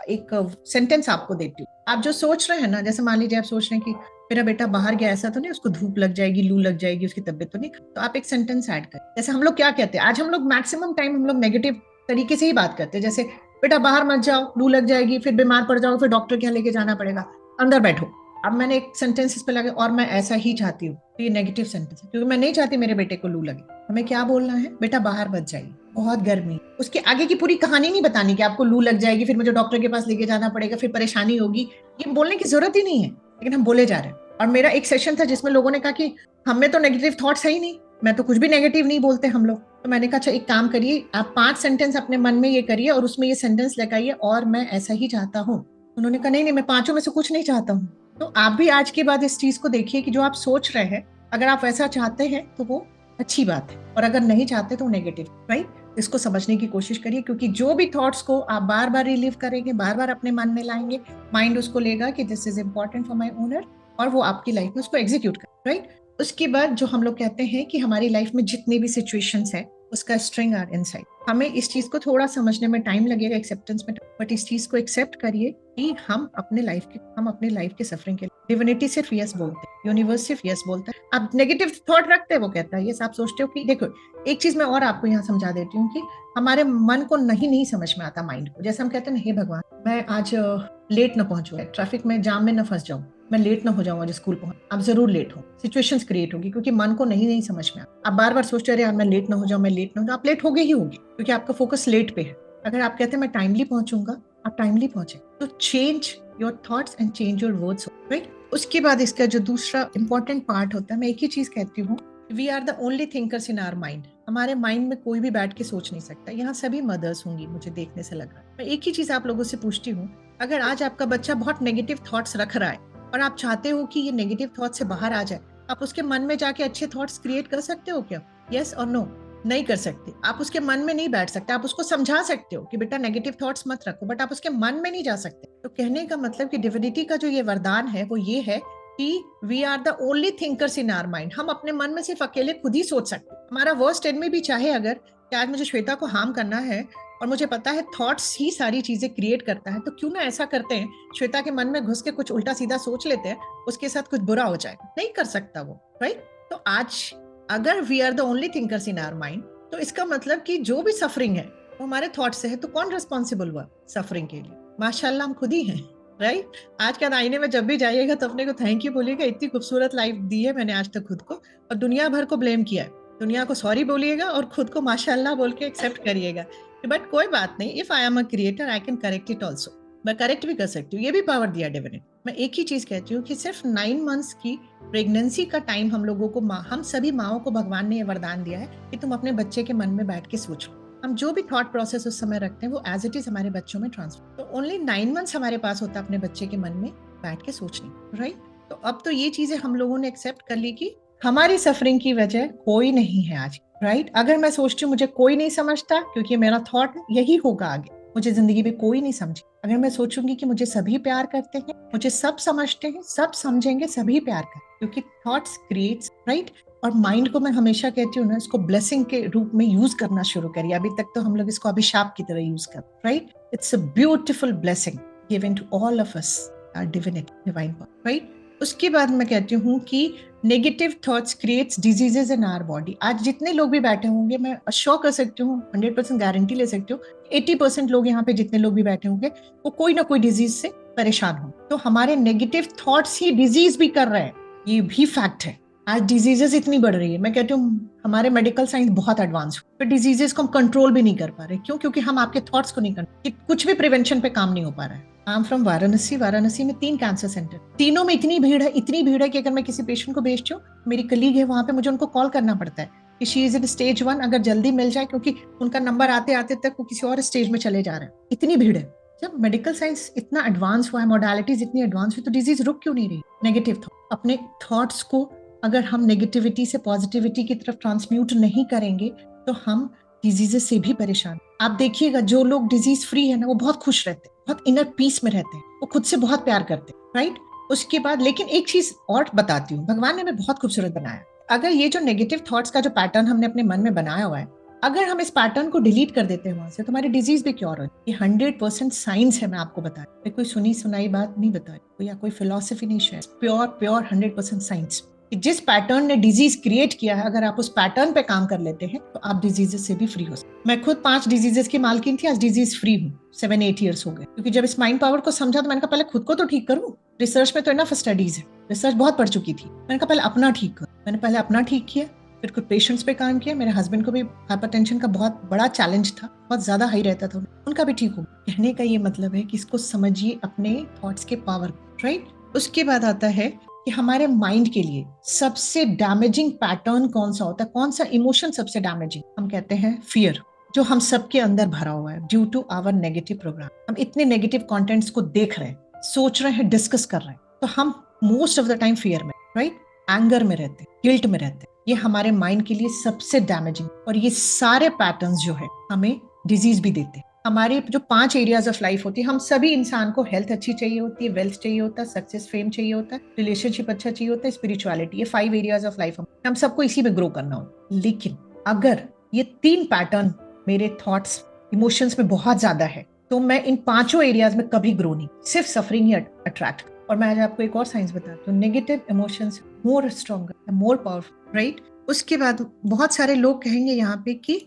एक सेंटेंस आपको देती हूँ। आप जो सोच रहे हैं ना, जैसे मान लीजिए आप सोच रहे हैं कि मेरा बेटा बाहर गया, ऐसा तो नहीं उसको धूप लग जाएगी, लू लग जाएगी, उसकी तबीयत तो नहीं। तो आप एक सेंटेंस ऐड करें। जैसे हम लोग क्या कहते हैं, आज हम लोग मैक्सिमम टाइम हम लोग नेगेटिव तरीके से ही बात करते हैं। जैसे बेटा बाहर मत जाओ, लू लग जाएगी, फिर बीमार पड़ जाओ, फिर डॉक्टर के यहाँ लेके जाना पड़ेगा, अंदर बैठो। अब मैंने एक सेंटेंस इस पे लगे, और मैं ऐसा ही चाहती हूँ, तो ये नेगेटिव सेंटेंस है, क्योंकि मैं नहीं चाहती मेरे बेटे को लू लगे। हमें क्या बोलना है, बेटा बाहर मत जाइए, बहुत गर्मी। उसके आगे की पूरी कहानी नहीं बतानी कि आपको लू लग जाएगी, फिर मुझे डॉक्टर के पास लेके जाना पड़ेगा, फिर परेशानी होगी। ये बोलने की जरूरत ही नहीं है, लेकिन हम बोले जा रहे हैं। और मेरा एक सेशन था जिसमें लोगों ने कहा कि हमें तो नेगेटिव थॉट्स है ही नहीं, मैं तो कुछ भी नेगेटिव नहीं बोलते हम लोग। तो मैंने कहा अच्छा एक काम करिए, आप 5 सेंटेंस अपने मन में ये करिए और उसमें ये सेंटेंस लगाइए, और मैं ऐसा ही चाहता हूँ। उन्होंने कहा नहीं नहीं, मैं 5 में से कुछ नहीं चाहता हूँ। तो आप भी आज के बाद इस चीज को देखिए कि जो आप सोच रहे हैं, अगर आप वैसा चाहते हैं तो वो अच्छी बात है, और अगर नहीं चाहते तो नेगेटिव, राइट। इसको समझने की कोशिश करिए, क्योंकि जो भी थॉट्स को आप बार बार रिलीव करेंगे, बार बार अपने मन में लाएंगे, माइंड उसको लेगा कि this is important for my owner, और वो आपकी लाइफ में उसको एग्जीक्यूट कर, राइट। उसके बाद जो हम लोग कहते हैं कि हमारी लाइफ में जितनी भी सिचुएशंस है, उसका स्ट्रिंग आर इनसाइड। हमें इस चीज को थोड़ा समझने में टाइम लगेगा, एक्सेप्टेंस में, बट इस चीज को एक्सेप्ट करिए कि हम अपने लाइफ के सफरिंग के लिए, डिविनिटी सिर्फ यस बोलते हैं, यूनिवर्स सिर्फ यस बोलता है। आप नेगेटिव थॉट रखते हैं, वो कहता है यस। आप सोचते हो कि देखो, एक चीज मैं और आपको यहाँ समझा देती हूँ कि हमारे मन को नहीं समझ में आता माइंड को। जैसे हम कहते हैं ना, हे भगवान मैं आज लेट ना पहुंचू, ट्रैफिक में जाम में ना फंस जाऊं, मैं लेट ना हो जाऊं आज स्कूल पहुंच। आप जरूर लेट हो, सिचुएशंस क्रिएट होगी, क्योंकि मन को नहीं समझ में आता। आप बार बार सोचते रहे यार मैं लेट ना हो जाऊं, मैं लेट ना हो जाऊं, आप लेट हो गए ही होगी, क्योंकि आपका फोकस लेट पे है। अगर आप कहते हैं मैं टाइमली पहुंचूंगा, आप टाइमली पहुंचे। तो change your thoughts and change your words, right. उसके बाद इसका जो दूसरा इंपॉर्टेंट पार्ट होता है, मैं एक ही चीज कहती हूँ, we are the only thinkers in our mind. हमारे माइंड में कोई भी बैठ के सोच नहीं सकता। यहाँ सभी मदर्स होंगी, मुझे देखने से लग रहा है। मैं एक ही चीज आप लोगों से पूछती हूँ, अगर आज आपका बच्चा बहुत नेगेटिव थॉट्स रख रहा है और आप चाहते हो कि ये नेगेटिव थॉट से बाहर आ जाए, आप उसके मन में जाके अच्छे थॉट्स क्रिएट कर सकते हो क्या? यस और नो? नहीं कर सकते। आप उसके मन में नहीं बैठ सकते। आप उसको समझा सकते हो कि बेटा नेगेटिव थॉट्स मत रखो, बट आप उसके मन में नहीं जा सकते। तो कहने का मतलब कि डिविनिटी का जो ये वरदान है वो ये है कि we are the only thinkers in our mind. हम अपने मन में सिर्फ अकेले खुद ही सोच सकते हैं। हमारा वर्स्ट एनिमी भी चाहे अगर कि आज मुझे श्वेता को हार्म करना है, और मुझे पता है थॉट्स ही सारी चीजें क्रिएट करता है, तो क्यों ना ऐसा करते हैं, श्वेता के मन में घुस के कुछ उल्टा सीधा सोच लेते हैं, उसके साथ कुछ बुरा हो जाए। नहीं कर सकता वो, राइट। तो आज अगर we are the only thinkers in our mind, तो इसका मतलब कि जो भी सफरिंग है वो हमारे थॉट से है। तो कौन रिस्पॉन्सिबल हुआ सफरिंग के लिए? माशाल्लाह हम खुद ही हैं, राइट। आज के आईने में जब भी जाइएगा तो अपने को थैंक यू बोलिएगा, इतनी खूबसूरत लाइफ दी है मैंने आज तक खुद को, और दुनिया भर को ब्लेम किया है। दुनिया को सॉरी बोलिएगा और खुद को माशाल्लाह बोल के एक्सेप्ट करिएगा, बट कोई बात नहीं, if I am a creator I can correct it also. मैं करेक्ट भी कर सकती हूँ, ये भी पावर दिया डिविनिटी। मैं एक ही चीज कहती हूँ कि सिर्फ 9 मंथ्स की प्रेगनेंसी का टाइम हम लोगों को, हम सभी माओ को भगवान ने ये वरदान दिया है कि तुम अपने बच्चे के मन में बैठ के सोचो। हम जो भी थॉट प्रोसेस उस समय रखते हैं वो एज इट इज हमारे बच्चों में ट्रांसफर। तो ओनली 9 मंथ्स हमारे पास होता है अपने बच्चे के मन में बैठ के सोचने, राइट। तो अब तो ये चीजें हम लोगों ने एक्सेप्ट कर ली कि हमारी सफरिंग की वजह कोई नहीं है आज, राइट। अगर मैं सोचती हूँ मुझे कोई नहीं समझता, क्योंकि मेरा थॉट यही होगा आगे, मुझे जिंदगी में कोई नहीं समझे। अगर मैं सोचूंगी कि मुझे सभी प्यार करते हैं, मुझे सब समझते हैं, सब समझेंगे, सभी प्यार करें, क्योंकि थॉट्स क्रिएट्स, राइट। और माइंड को मैं हमेशा कहती हूँ ना, इसको ब्लेसिंग के रूप में यूज करना शुरू करिए। अभी तक तो हम लोग इसको अभिशाप की तरह यूज कर, right. It's a beautiful blessing given to all of us, our divinity, divine power, right. उसके बाद मैं कहती हूँ कि negative thoughts creates diseases in our body. आज जितने लोग भी बैठे होंगे, मैं अश्योर कर सकती हूँ, 100% गारंटी ले सकती हूँ, 80% लोग यहाँ पे जितने लोग भी बैठे होंगे वो कोई ना कोई डिजीज से परेशान हो। तो हमारे नेगेटिव थॉट्स ही डिजीज भी कर रहे हैं, ये भी फैक्ट है। आज डिजीजेस इतनी बढ़ रही है, मैं कहती हूँ हमारे मेडिकल साइंस बहुत एडवांस हो, पर डिजीजेस को हम कंट्रोल भी नहीं कर पा रहे। क्यों? क्योंकि हम आपके थॉट्स को नहीं कर, कुछ भी प्रिवेंशन पे काम नहीं हो पा रहा है। I am from Varanasi. Varanasi में 3 कैंसर सेंटर, तीनों में इतनी भीड़ है कि अगर मैं किसी पेशेंट को भेजती हूँ, मेरी कलीग है वहां पे, मुझे उनको कॉल करना पड़ता है कि शी इज इन स्टेज 1, अगर जल्दी मिल जाए, क्योंकि उनका नंबर आते आते तक वो किसी और स्टेज में चले जा रहे हैं, इतनी भीड़ है। जब मेडिकल साइंस इतना एडवांस हुआ है, मॉडलिटीज इतनी एडवांस हुई, तो डिजीज रुक क्यों नहीं रही? Negative thought. अपने थॉट्स को अगर हम नेगेटिविटी से पॉजिटिविटी की तरफ ट्रांसम्यूट नहीं करेंगे तो हम डिजीजेस से भी परेशान। आप देखिएगा जो लोग डिजीज फ्री है ना, वो बहुत खुश रहते हैं, बहुत इनर पीस में रहते हैं, वो खुद से बहुत प्यार करते हैं, राइट। उसके बाद लेकिन एक चीज और बताती हूँ, भगवान ने हमें बहुत खूबसूरत बनाया। अगर ये जो नेगेटिव थॉट्स का जो पैटर्न हमने अपने मन में बनाया हुआ है, अगर हम इस पैटर्न को डिलीट कर देते हैं वहां से तो हमारी डिजीज भी क्योर हो। ये 100% साइंस है, मैं आपको बता रही हूँ, कोई सुनी सुनाई बात नहीं बता रही या कोई फिलोसफी नहीं है, प्योर प्योर 100% साइंस। जिस पैटर्न ने डिजीज क्रिएट किया है, अगर आप उस पैटर्न पे काम कर लेते हैं तो आप डिजीजेस से भी फ्री हो सकते। मैं खुद 5 डिजीजेस की मालकिन थी, आज डिजीज फ्री हूँ, 7-8 ईयर्स हो गए। क्योंकि जब इस माइंड पावर को समझा तो मैंने कहा पहले खुद को तो ठीक करूँ। रिसर्च में तो इनफ स्टडीज है, रिसर्च बहुत पढ़ चुकी थी। मैंने कहा पहले अपना ठीक करो। मैंने पहले अपना ठीक किया, फिर कुछ पेशेंट्स पे काम किया। मेरे हस्बैंड को भी हाइपरटेंशन का बहुत बड़ा चैलेंज था, बहुत ज्यादा हाई रहता था, उनका भी ठीक हो। कहने का ये मतलब है कि इसको समझिए अपने थॉट्स के पावर, राइट। उसके बाद आता है कि हमारे माइंड के लिए सबसे डैमेजिंग पैटर्न कौन सा होता है, कौन सा इमोशन सबसे डैमेजिंग। हम कहते हैं फियर, जो हम सबके अंदर भरा हुआ है due to our negative program. हम इतने नेगेटिव कंटेंट्स को देख रहे हैं, सोच रहे हैं, डिस्कस कर रहे हैं, तो हम most of the time fear में, राइट, एंगर में रहते हैं, गिल्ट में रहते हैं। ये हमारे माइंड के लिए सबसे डैमेजिंग, और ये सारे पैटर्न्स जो है हमें डिजीज भी देते हैं। हमारे जो 5 एरियाज ऑफ लाइफ होती है, हम सभी इंसान को हेल्थ अच्छी चाहिए होती है, वेल्थ चाहिए होता है, सक्सेस फेम चाहिए होता है, रिलेशनशिप अच्छा चाहिए होता है, स्पिरिचुअलिटी, ये 5 एरियाज ऑफ लाइफ हम सबको इसी में ग्रो करना होता है। लेकिन अगर ये 3 पैटर्न मेरे थॉट्स इमोशंस में बहुत ज्यादा है तो मैं इन 5 एरियाज में कभी ग्रो नहीं, सिर्फ सफरिंग ही अट्रैक्ट। और मैं आज आपको एक और साइंस बताती हूँ, negative emotions more stronger, more powerful, right. उसके बाद बहुत सारे लोग कहेंगे यहाँ पे कि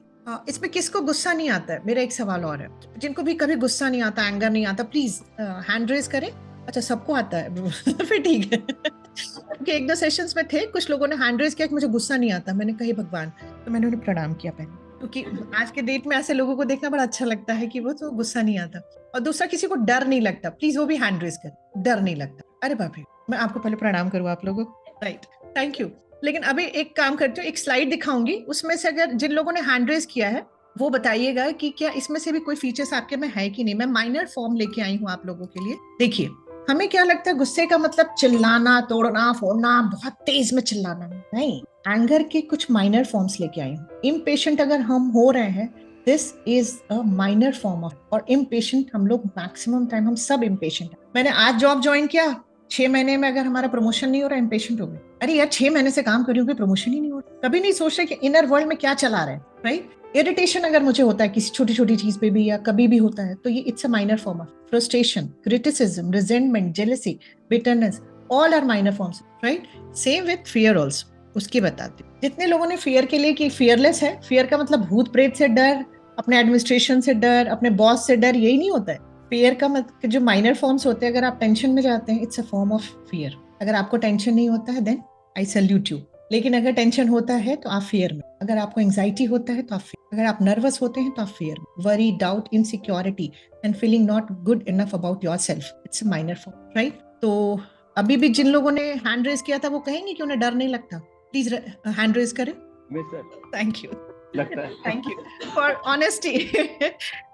इसमें किसको गुस्सा नहीं आता है। मेरा एक सवाल और है, जिनको भी कभी गुस्सा नहीं आता, एंगर नहीं आता, प्लीज हैंड रेज करें। अच्छा, सबको आता है फिर ठीक है। क्योंकि 1-2 सेशंस में थे, कुछ लोगों ने हैंड रेज किया कि मुझे गुस्सा नहीं आता। मैंने कही भगवान, तो मैंने उन्हें प्रणाम किया पहले, क्योंकि आज के डेट में ऐसे लोगों को देखना बड़ा अच्छा लगता है कि वो तो गुस्सा नहीं आता। और दूसरा, किसी को डर नहीं लगता, प्लीज वो भी हैंड रेज कर, डर नहीं लगता। अरे बाप रे, मैं आपको पहले प्रणाम करूँ आप लोगों को, राइट, थैंक यू। लेकिन अभी एक काम करती हूँ, एक स्लाइड दिखाऊंगी, उसमें से अगर जिन लोगों ने हैंड रेज किया है वो बताइएगा कि क्या इसमें से भी कोई फीचर्स आपके में है कि नहीं। मैं माइनर फॉर्म लेके आई हूँ आप लोगों के लिए। देखिए, हमें क्या लगता है गुस्से का मतलब चिल्लाना, तोड़ना फोड़ना, बहुत तेज में चिल्लाना, नहीं। एंगर के कुछ माइनर फॉर्म्स लेके आई हूँ। इम्पेशेंट अगर हम हो रहे हैं, this is a minor form of, और इम्पेशेंट हम लोग मैक्सिमम टाइम हम सब इम्पेशेंट। मैंने आज जॉब ज्वाइन किया, 6 महीने में अगर हमारा प्रमोशन नहीं हो रहा, इम्पेशेंट हो गए। अरे यार, 6 महीने से काम कर रही हूँ, प्रमोशन ही नहीं हो रहा। कभी नहीं सोच रहे कि इनर वर्ल्ड में क्या चला रहे हैं, राइट। इरिटेशन अगर मुझे होता है किसी छोटी छोटी चीज पे भी या कभी भी होता है, तो ये it's a minor form of frustration, criticism, resentment, jealousy, bitterness, all are minor forms, right. Same with fear also. उसकी बताती हूँ, जितने लोगों ने फियर के लिए कि फियरलेस है, फियर का मतलब भूत प्रेत से डर, अपने एडमिनिस्ट्रेशन से डर, अपने बॉस से डर, यही नहीं होता है। फियर का मतलब जो माइनर फॉर्म्स होते हैं, अगर आप टेंशन में जाते हैं, it's a form of fear. अगर आपको टेंशन नहीं होता है, देन आई सैल्यूट यू। लेकिन अगर टेंशन होता है तो आप फियर में, अगर आपको एंजाइटी होता है तो आप फियर, अगर आप नर्वस होते हैं तो आप फियर में। Worry, doubt, insecurity and feeling not good enough about yourself, it's a minor form, right. तो अभी भी जिन लोगों ने हैंड रेज किया था वो कहेंगे कि उन्हें डर नहीं लगता, प्लीज हैंड रेज करें। थैंक यू, लगता है। Thank you for honesty.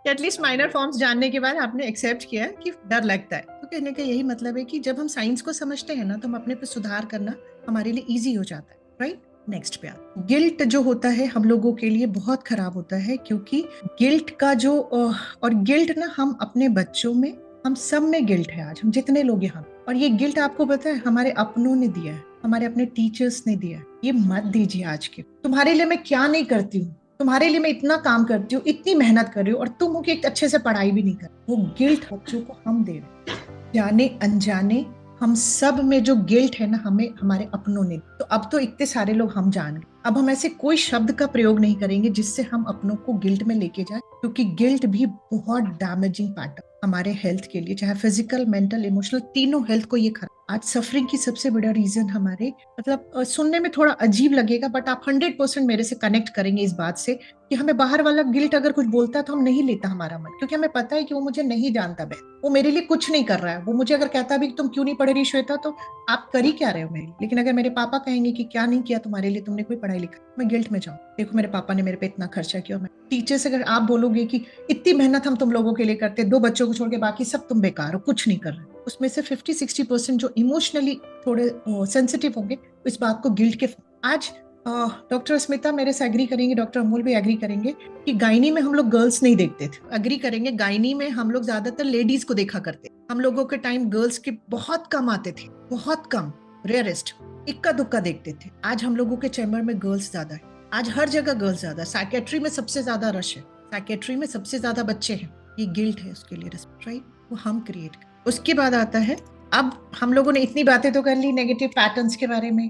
At least minor forms जानने के बाद आपने एक्सेप्ट किया कि डर लगता है। तो कहने का यही मतलब है कि जब हम साइंस को समझते हैं ना, तो हम अपने पे सुधार करना हमारे लिए इजी हो जाता है, राइट। नेक्स्ट पे गिल्ट जो होता है हम लोगों के लिए बहुत खराब होता है, क्योंकि गिल्ट का जो और गिल्ट ना हम अपने बच्चों में, हम सब में गिल्ट है आज, हम जितने लोग यहाँ। और ये गिल्ट आपको पता है हमारे अपनों ने दिया है, हमारे अपने टीचर्स ने दिया है। ये मत दीजिए आज के, तुम्हारे लिए मैं क्या नहीं करती हूँ, तुम्हारे लिए मैं इतना काम करती हूँ, इतनी मेहनत कर रही हूँ, और तुम हो कि एक अच्छे से पढ़ाई भी नहीं कर। वो गिल्ट बच्चों को हम दे रहे हैं, जाने अनजाने। हम सब में जो गिल्ट है ना, हमें हमारे अपनों ने। तो अब तो इतने सारे लोग हम जान गए, अब हम ऐसे कोई शब्द का प्रयोग नहीं करेंगे जिससे हम अपनों को गिल्ट में लेके जाए, क्योंकि गिल्ट भी बहुत डैमेजिंग पार्ट है हमारे हेल्थ के लिए, चाहे फिजिकल, मेंटल, इमोशनल, तीनों हेल्थ को ये खराब। आज सफरिंग की सबसे बड़ा रीजन हमारे, मतलब सुनने में थोड़ा अजीब लगेगा, बट आप 100% मेरे से कनेक्ट करेंगे इस बात से कि हमें बाहर वाला गिल्ट अगर कुछ बोलता है तो हम नहीं लेता हमारा मन, क्योंकि हमें पता है कि वो मुझे नहीं जानता बहन, वो मेरे लिए कुछ नहीं कर रहा है। वो मुझे अगर कहता भी कि तुम क्यों नहीं पढ़ रही श्वेता, तो आप कर ही क्या रहे हो मेरे लिए। लेकिन अगर मेरे पापा कहेंगे कि क्या नहीं किया तुम्हारे लिए, तुमने कोई पढ़ाई लिखा, मैं गिल्ट में जाऊँ, देखो मेरे पापा ने मेरे पे इतना खर्चा किया। मैं टीचर से अगर आप बोलोगे कि इतनी मेहनत हम तुम लोगों के लिए करते, 2 बच्चों को छोड़ के बाकी सब तुम बेकार हो, कुछ नहीं कर रहे, उसमें से 50-60% जो इमोशनली थोड़े सेंसिटिव होंगे, इस बात को गिल्ट के। आज डॉक्टर स्मिता मेरे से एग्री करेंगे, डॉक्टर अमूल भी एग्री करेंगे कि गायनी में हम लोग गर्ल्स नहीं देखते थे। एग्री करेंगे, गायनी में हम लोग ज्यादातर लेडीज को देखा करते। हम लोगों के टाइम गर्ल्स के बहुत कम आते थे, बहुत कम, रेयरेस्ट, इक्का दुक्का देखते थे। आज हम लोगों के चैम्बर में गर्ल्स ज्यादा है। आज हर जगह गर्ल्स ज्यादा, साइकेट्री में सबसे ज्यादा रश है, साइकेट्री में सबसे ज्यादा बच्चे हैं, ये गिल्ट है उसके लिए, राइट, वो हम क्रिएट कर। उसके बाद आता है, अब हम लोगों ने इतनी बातें तो कर ली नेगेटिव पैटर्न्स के बारे में,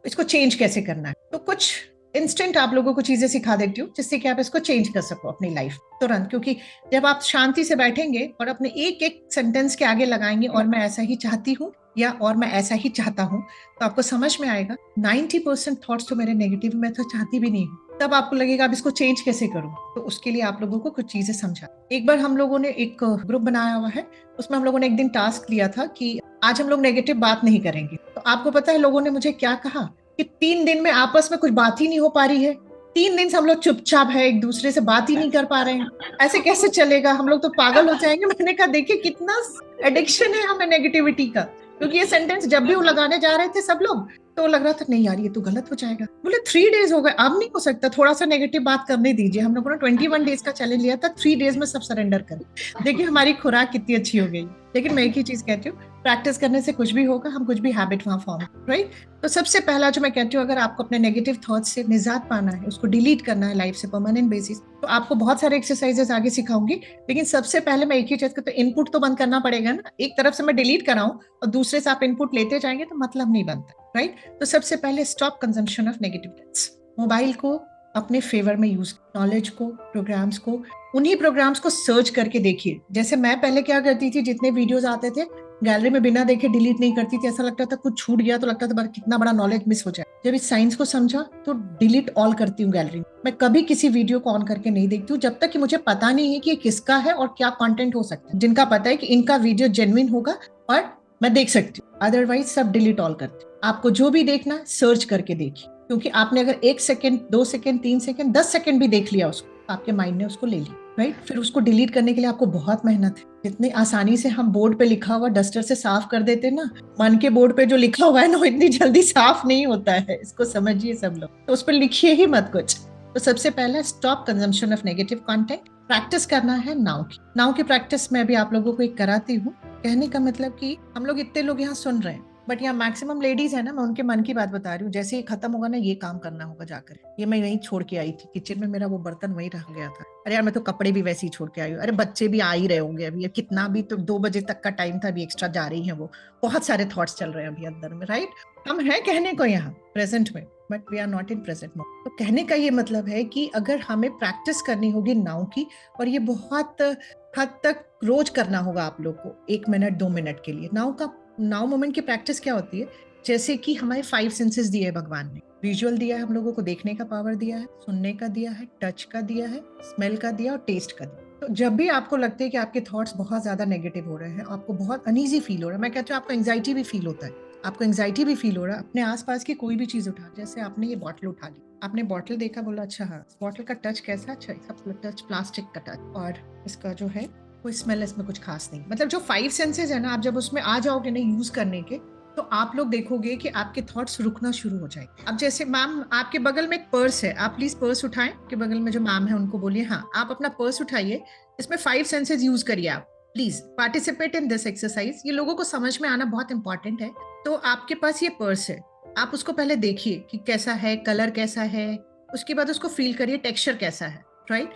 इसको चेंज कैसे करना है, तो कुछ इंस्टेंट आप लोगों को चीजें सिखा देती हूँ जिससे कि आप इसको चेंज कर सको अपनी लाइफ तुरंत। क्योंकि जब आप शांति से बैठेंगे और अपने एक एक सेंटेंस के आगे लगाएंगे और मैं ऐसा ही चाहती हूँ या और मैं ऐसा ही चाहता हूँ, तो आपको समझ में आएगा 90% थॉट्स तो मेरे नेगेटिव, मैं तो चाहती भी नहीं हूँ। तब आपको लगेगा अब इसको चेंज कैसे करूँ, तो उसके लिए आप लोगों को कुछ चीजें समझा। एक बार हम लोगों ने एक ग्रुप बनाया हुआ है, उसमें हम लोगों ने एक दिन टास्क लिया था कि आज हम लोग नेगेटिव बात नहीं करेंगे। तो आपको पता है लोगों ने मुझे क्या कहा कि 3 दिन में आपस में कुछ बात ही नहीं हो पा रही है, 3 दिन से हम लोग चुपचाप है, एक दूसरे से बात ही नहीं कर पा रहे हैं, ऐसे कैसे चलेगा, हम लोग तो पागल हो जाएंगे। मैंने कहा देखिए कितना एडिक्शन है हमें नेगेटिविटी का। क्योंकि ये सेंटेंस जब भी वो लगाने जा रहे थे सब लोग, तो लग रहा था नहीं यार ये तो गलत हो जाएगा। बोले 3 डेज हो गए, अब नहीं हो सकता, थोड़ा सा नेगेटिव बात करने दीजिए। हम लोगों ने 21 डेज का चैलेंज लिया था, 3 डेज में सब सरेंडर करें। देखिए हमारी खुराक कितनी अच्छी हो गई। लेकिन मैं एक ही चीज कहती हूँ, प्रैक्टिस करने से कुछ भी होगा, हम कुछ भी हैबिट वहां फॉर्म, राइट। तो सबसे पहला जो मैं कहती हूँ, अगर आपको अपने नेगेटिव थॉट्स से निजात पाना है, उसको डिलीट करना है लाइफ से परमानेंट बेसिस, तो आपको बहुत सारे एक्सरसाइजेस आगे सिखाऊंगी। लेकिन सबसे पहले मैं एक ही चीज कहती हूँ, इनपुट तो बंद करना पड़ेगा ना। एक तरफ से मैं डिलीट कराऊं और दूसरे से आप इनपुट लेते जाएंगे तो मतलब नहीं बनता, राइट। तो सबसे पहले stop consumption of negative thoughts. Mobile को अपने फेवर में यूज, नॉलेज को, प्रोग्राम्स को, उन्हीं प्रोग्राम्स को सर्च करके देखिए। जैसे मैं पहले क्या करती थी, जितने वीडियोस आते थे गैलरी में बिना देखे डिलीट नहीं करती थी, ऐसा लगता था कुछ छूट गया तो लगता था कितना बड़ा नॉलेज मिस हो जाए। जब इस साइंस को समझा तो डिलीट ऑल करती हूँ गैलरी में। मैं कभी किसी वीडियो को ऑन करके नहीं देखती हूँ जब तक कि मुझे पता नहीं है कि ये किसका है और क्या कंटेंट हो सकता है। जिनका पता है कि इनका वीडियो जेन्युइन होगा और मैं देख सकती हूँ, अदरवाइज सब डिलीट ऑल करती हूँ। आपको जो भी देखना है सर्च करके देखिए, क्योंकि आपने अगर 1 सेकेंड, 2 सेकेंड, 3 सेकेंड, 10 सेकेंड भी देख लिया उसको, आपके माइंड ने उसको ले लिया, राइट। फिर उसको डिलीट करने के लिए आपको बहुत मेहनत है। जितनी आसानी से हम बोर्ड पे लिखा हुआ डस्टर से साफ कर देते ना, मन के बोर्ड पे जो लिखा हुआ है ना, वो इतनी जल्दी साफ नहीं होता है। इसको समझिए सब लोग, तो उस पर लिखिए ही मत कुछ। तो सबसे पहले stop consumption of negative content. Practice करना है नाउ की प्रैक्टिस मैं भी आप लोगों को एक कराती हूँ। कहने का मतलब कि हम लोग इतने लोग यहाँ सुन रहे हैं, बट यहाँ मैक्सिमम लेडीज है ना, मैं उनके मन की बात बता रही हूँ। जैसे ये खत्म होगा ना, ये काम करना होगा जाकर, ये मैं यहीं छोड़ के आई थी किचन में, मेरा वो बर्तन वहीं रह गया था। अरे यार मैं तो कपड़े भी वैसे ही छोड़ के आई हूँ। अरे बच्चे भी आ ही रहे होंगे अभी, कितना भी तो 2 बजे तक का टाइम था, अभी एक्स्ट्रा जा रही है वो। बहुत सारे थॉट्स चल रहे हैं अभी अंदर में, राइट। हम है कहने को यहाँ प्रेजेंट में, but we are not in present mode. तो कहने का ये मतलब है कि अगर हमें प्रैक्टिस करनी होगी नाउ की, और ये बहुत हद तक रोज करना होगा आप लोग को, 1 मिनट 2 मिनट के लिए। नाउ मोमेंट की प्रैक्टिस क्या होती है, जैसे कि हमारे 5 सेंसेस दिए है भगवान ने। विजुअल दिया है हम लोगों को, देखने का पावर दिया है, सुनने का दिया है, टच का दिया है, स्मेल का दिया और टेस्ट का दिया। तो जब भी आपको लगता है कि आपके थॉट्स बहुत ज्यादा नेगेटिव हो रहे हैं, आपको बहुत अनईजी फील हो रहा है, मैं कहती हूँ आपको एंग्जाइटी भी फील होता है, आपको एंग्जाइटी भी फील हो रहा है, अपने आसपास की कोई भी चीज उठा, जैसे आपने ये बॉटल उठा ली, आपने बॉटल देखा, बोला अच्छा हाँ बॉटल का टच कैसा, अच्छा इसका टच प्लास्टिक का टच, और इसका जो है कोई स्मेल इसमें कुछ खास नहीं। मतलब जो 5 सेंसेस है ना, आप जब उसमें आ जाओगे ना यूज करने के, तो आप लोग देखोगे कि आपके थॉट्स रुकना शुरू हो जाएंगे। अब जैसे मैम आपके बगल में एक पर्स है, आप प्लीज पर्स उठाएं, आपके बगल में जो मैम है उनको बोलिए हाँ आप अपना पर्स उठाइए, इसमें 5 सेंसेस यूज करिए। आप please participate in this exercise, ये लोगों को समझ में आना बहुत इंपॉर्टेंट है। तो आपके पास ये पर्स है, आप उसको पहले देखिए कि कैसा है, कलर कैसा है, उसके बाद उसको फील करिए टेक्सचर कैसा है, राइट।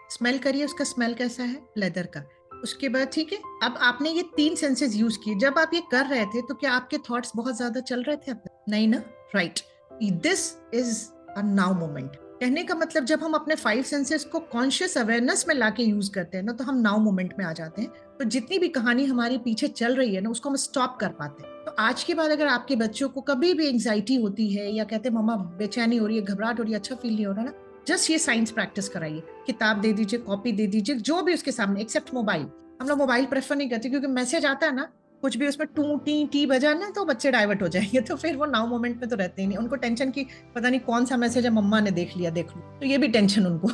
स्मेल करिए उसका स्मेल कैसा है लेदर का। उसके बाद ठीक है, अब आपने ये 3 सेंसेस यूज किए। जब आप ये कर रहे थे तो क्या आपके थॉट्स बहुत ज्यादा चल रहे थे अपने? नहीं ना, right. This is a now moment. कहने का मतलब जब हम अपने 5 सेंसेस को कॉन्शियस अवेयरनेस में लाके यूज करते हैं ना, तो हम नाउ मोमेंट में आ जाते हैं। तो जितनी भी कहानी हमारे पीछे चल रही है ना, उसको हम स्टॉप कर पाते हैं। तो आज के बाद अगर आपके बच्चों को कभी भी एंग्जाइटी होती है या कहते हैं मम्मा बेचैनी हो रही है, घबराहट हो रही है, अच्छा फील नहीं हो रहा ना, जस्ट ये साइंस प्रैक्टिस कराइए। किताब दे दीजिए, कॉपी दे दीजिए, जो भी उसके सामने, एक्सेप्ट मोबाइल। हम लोग मोबाइल प्रेफर नहीं करते, क्योंकि मैसेज आता है ना, कुछ भी उसमें टू टी टी बजा ना, तो बच्चे डाइवर्ट हो जाएंगे, तो फिर वो नाउ मोमेंट में तो रहते ही नहीं। उनको टेंशन की पता नहीं कौन सा मैसेज है, मम्मा ने देख लिया, देख लो, तो ये भी टेंशन उनको।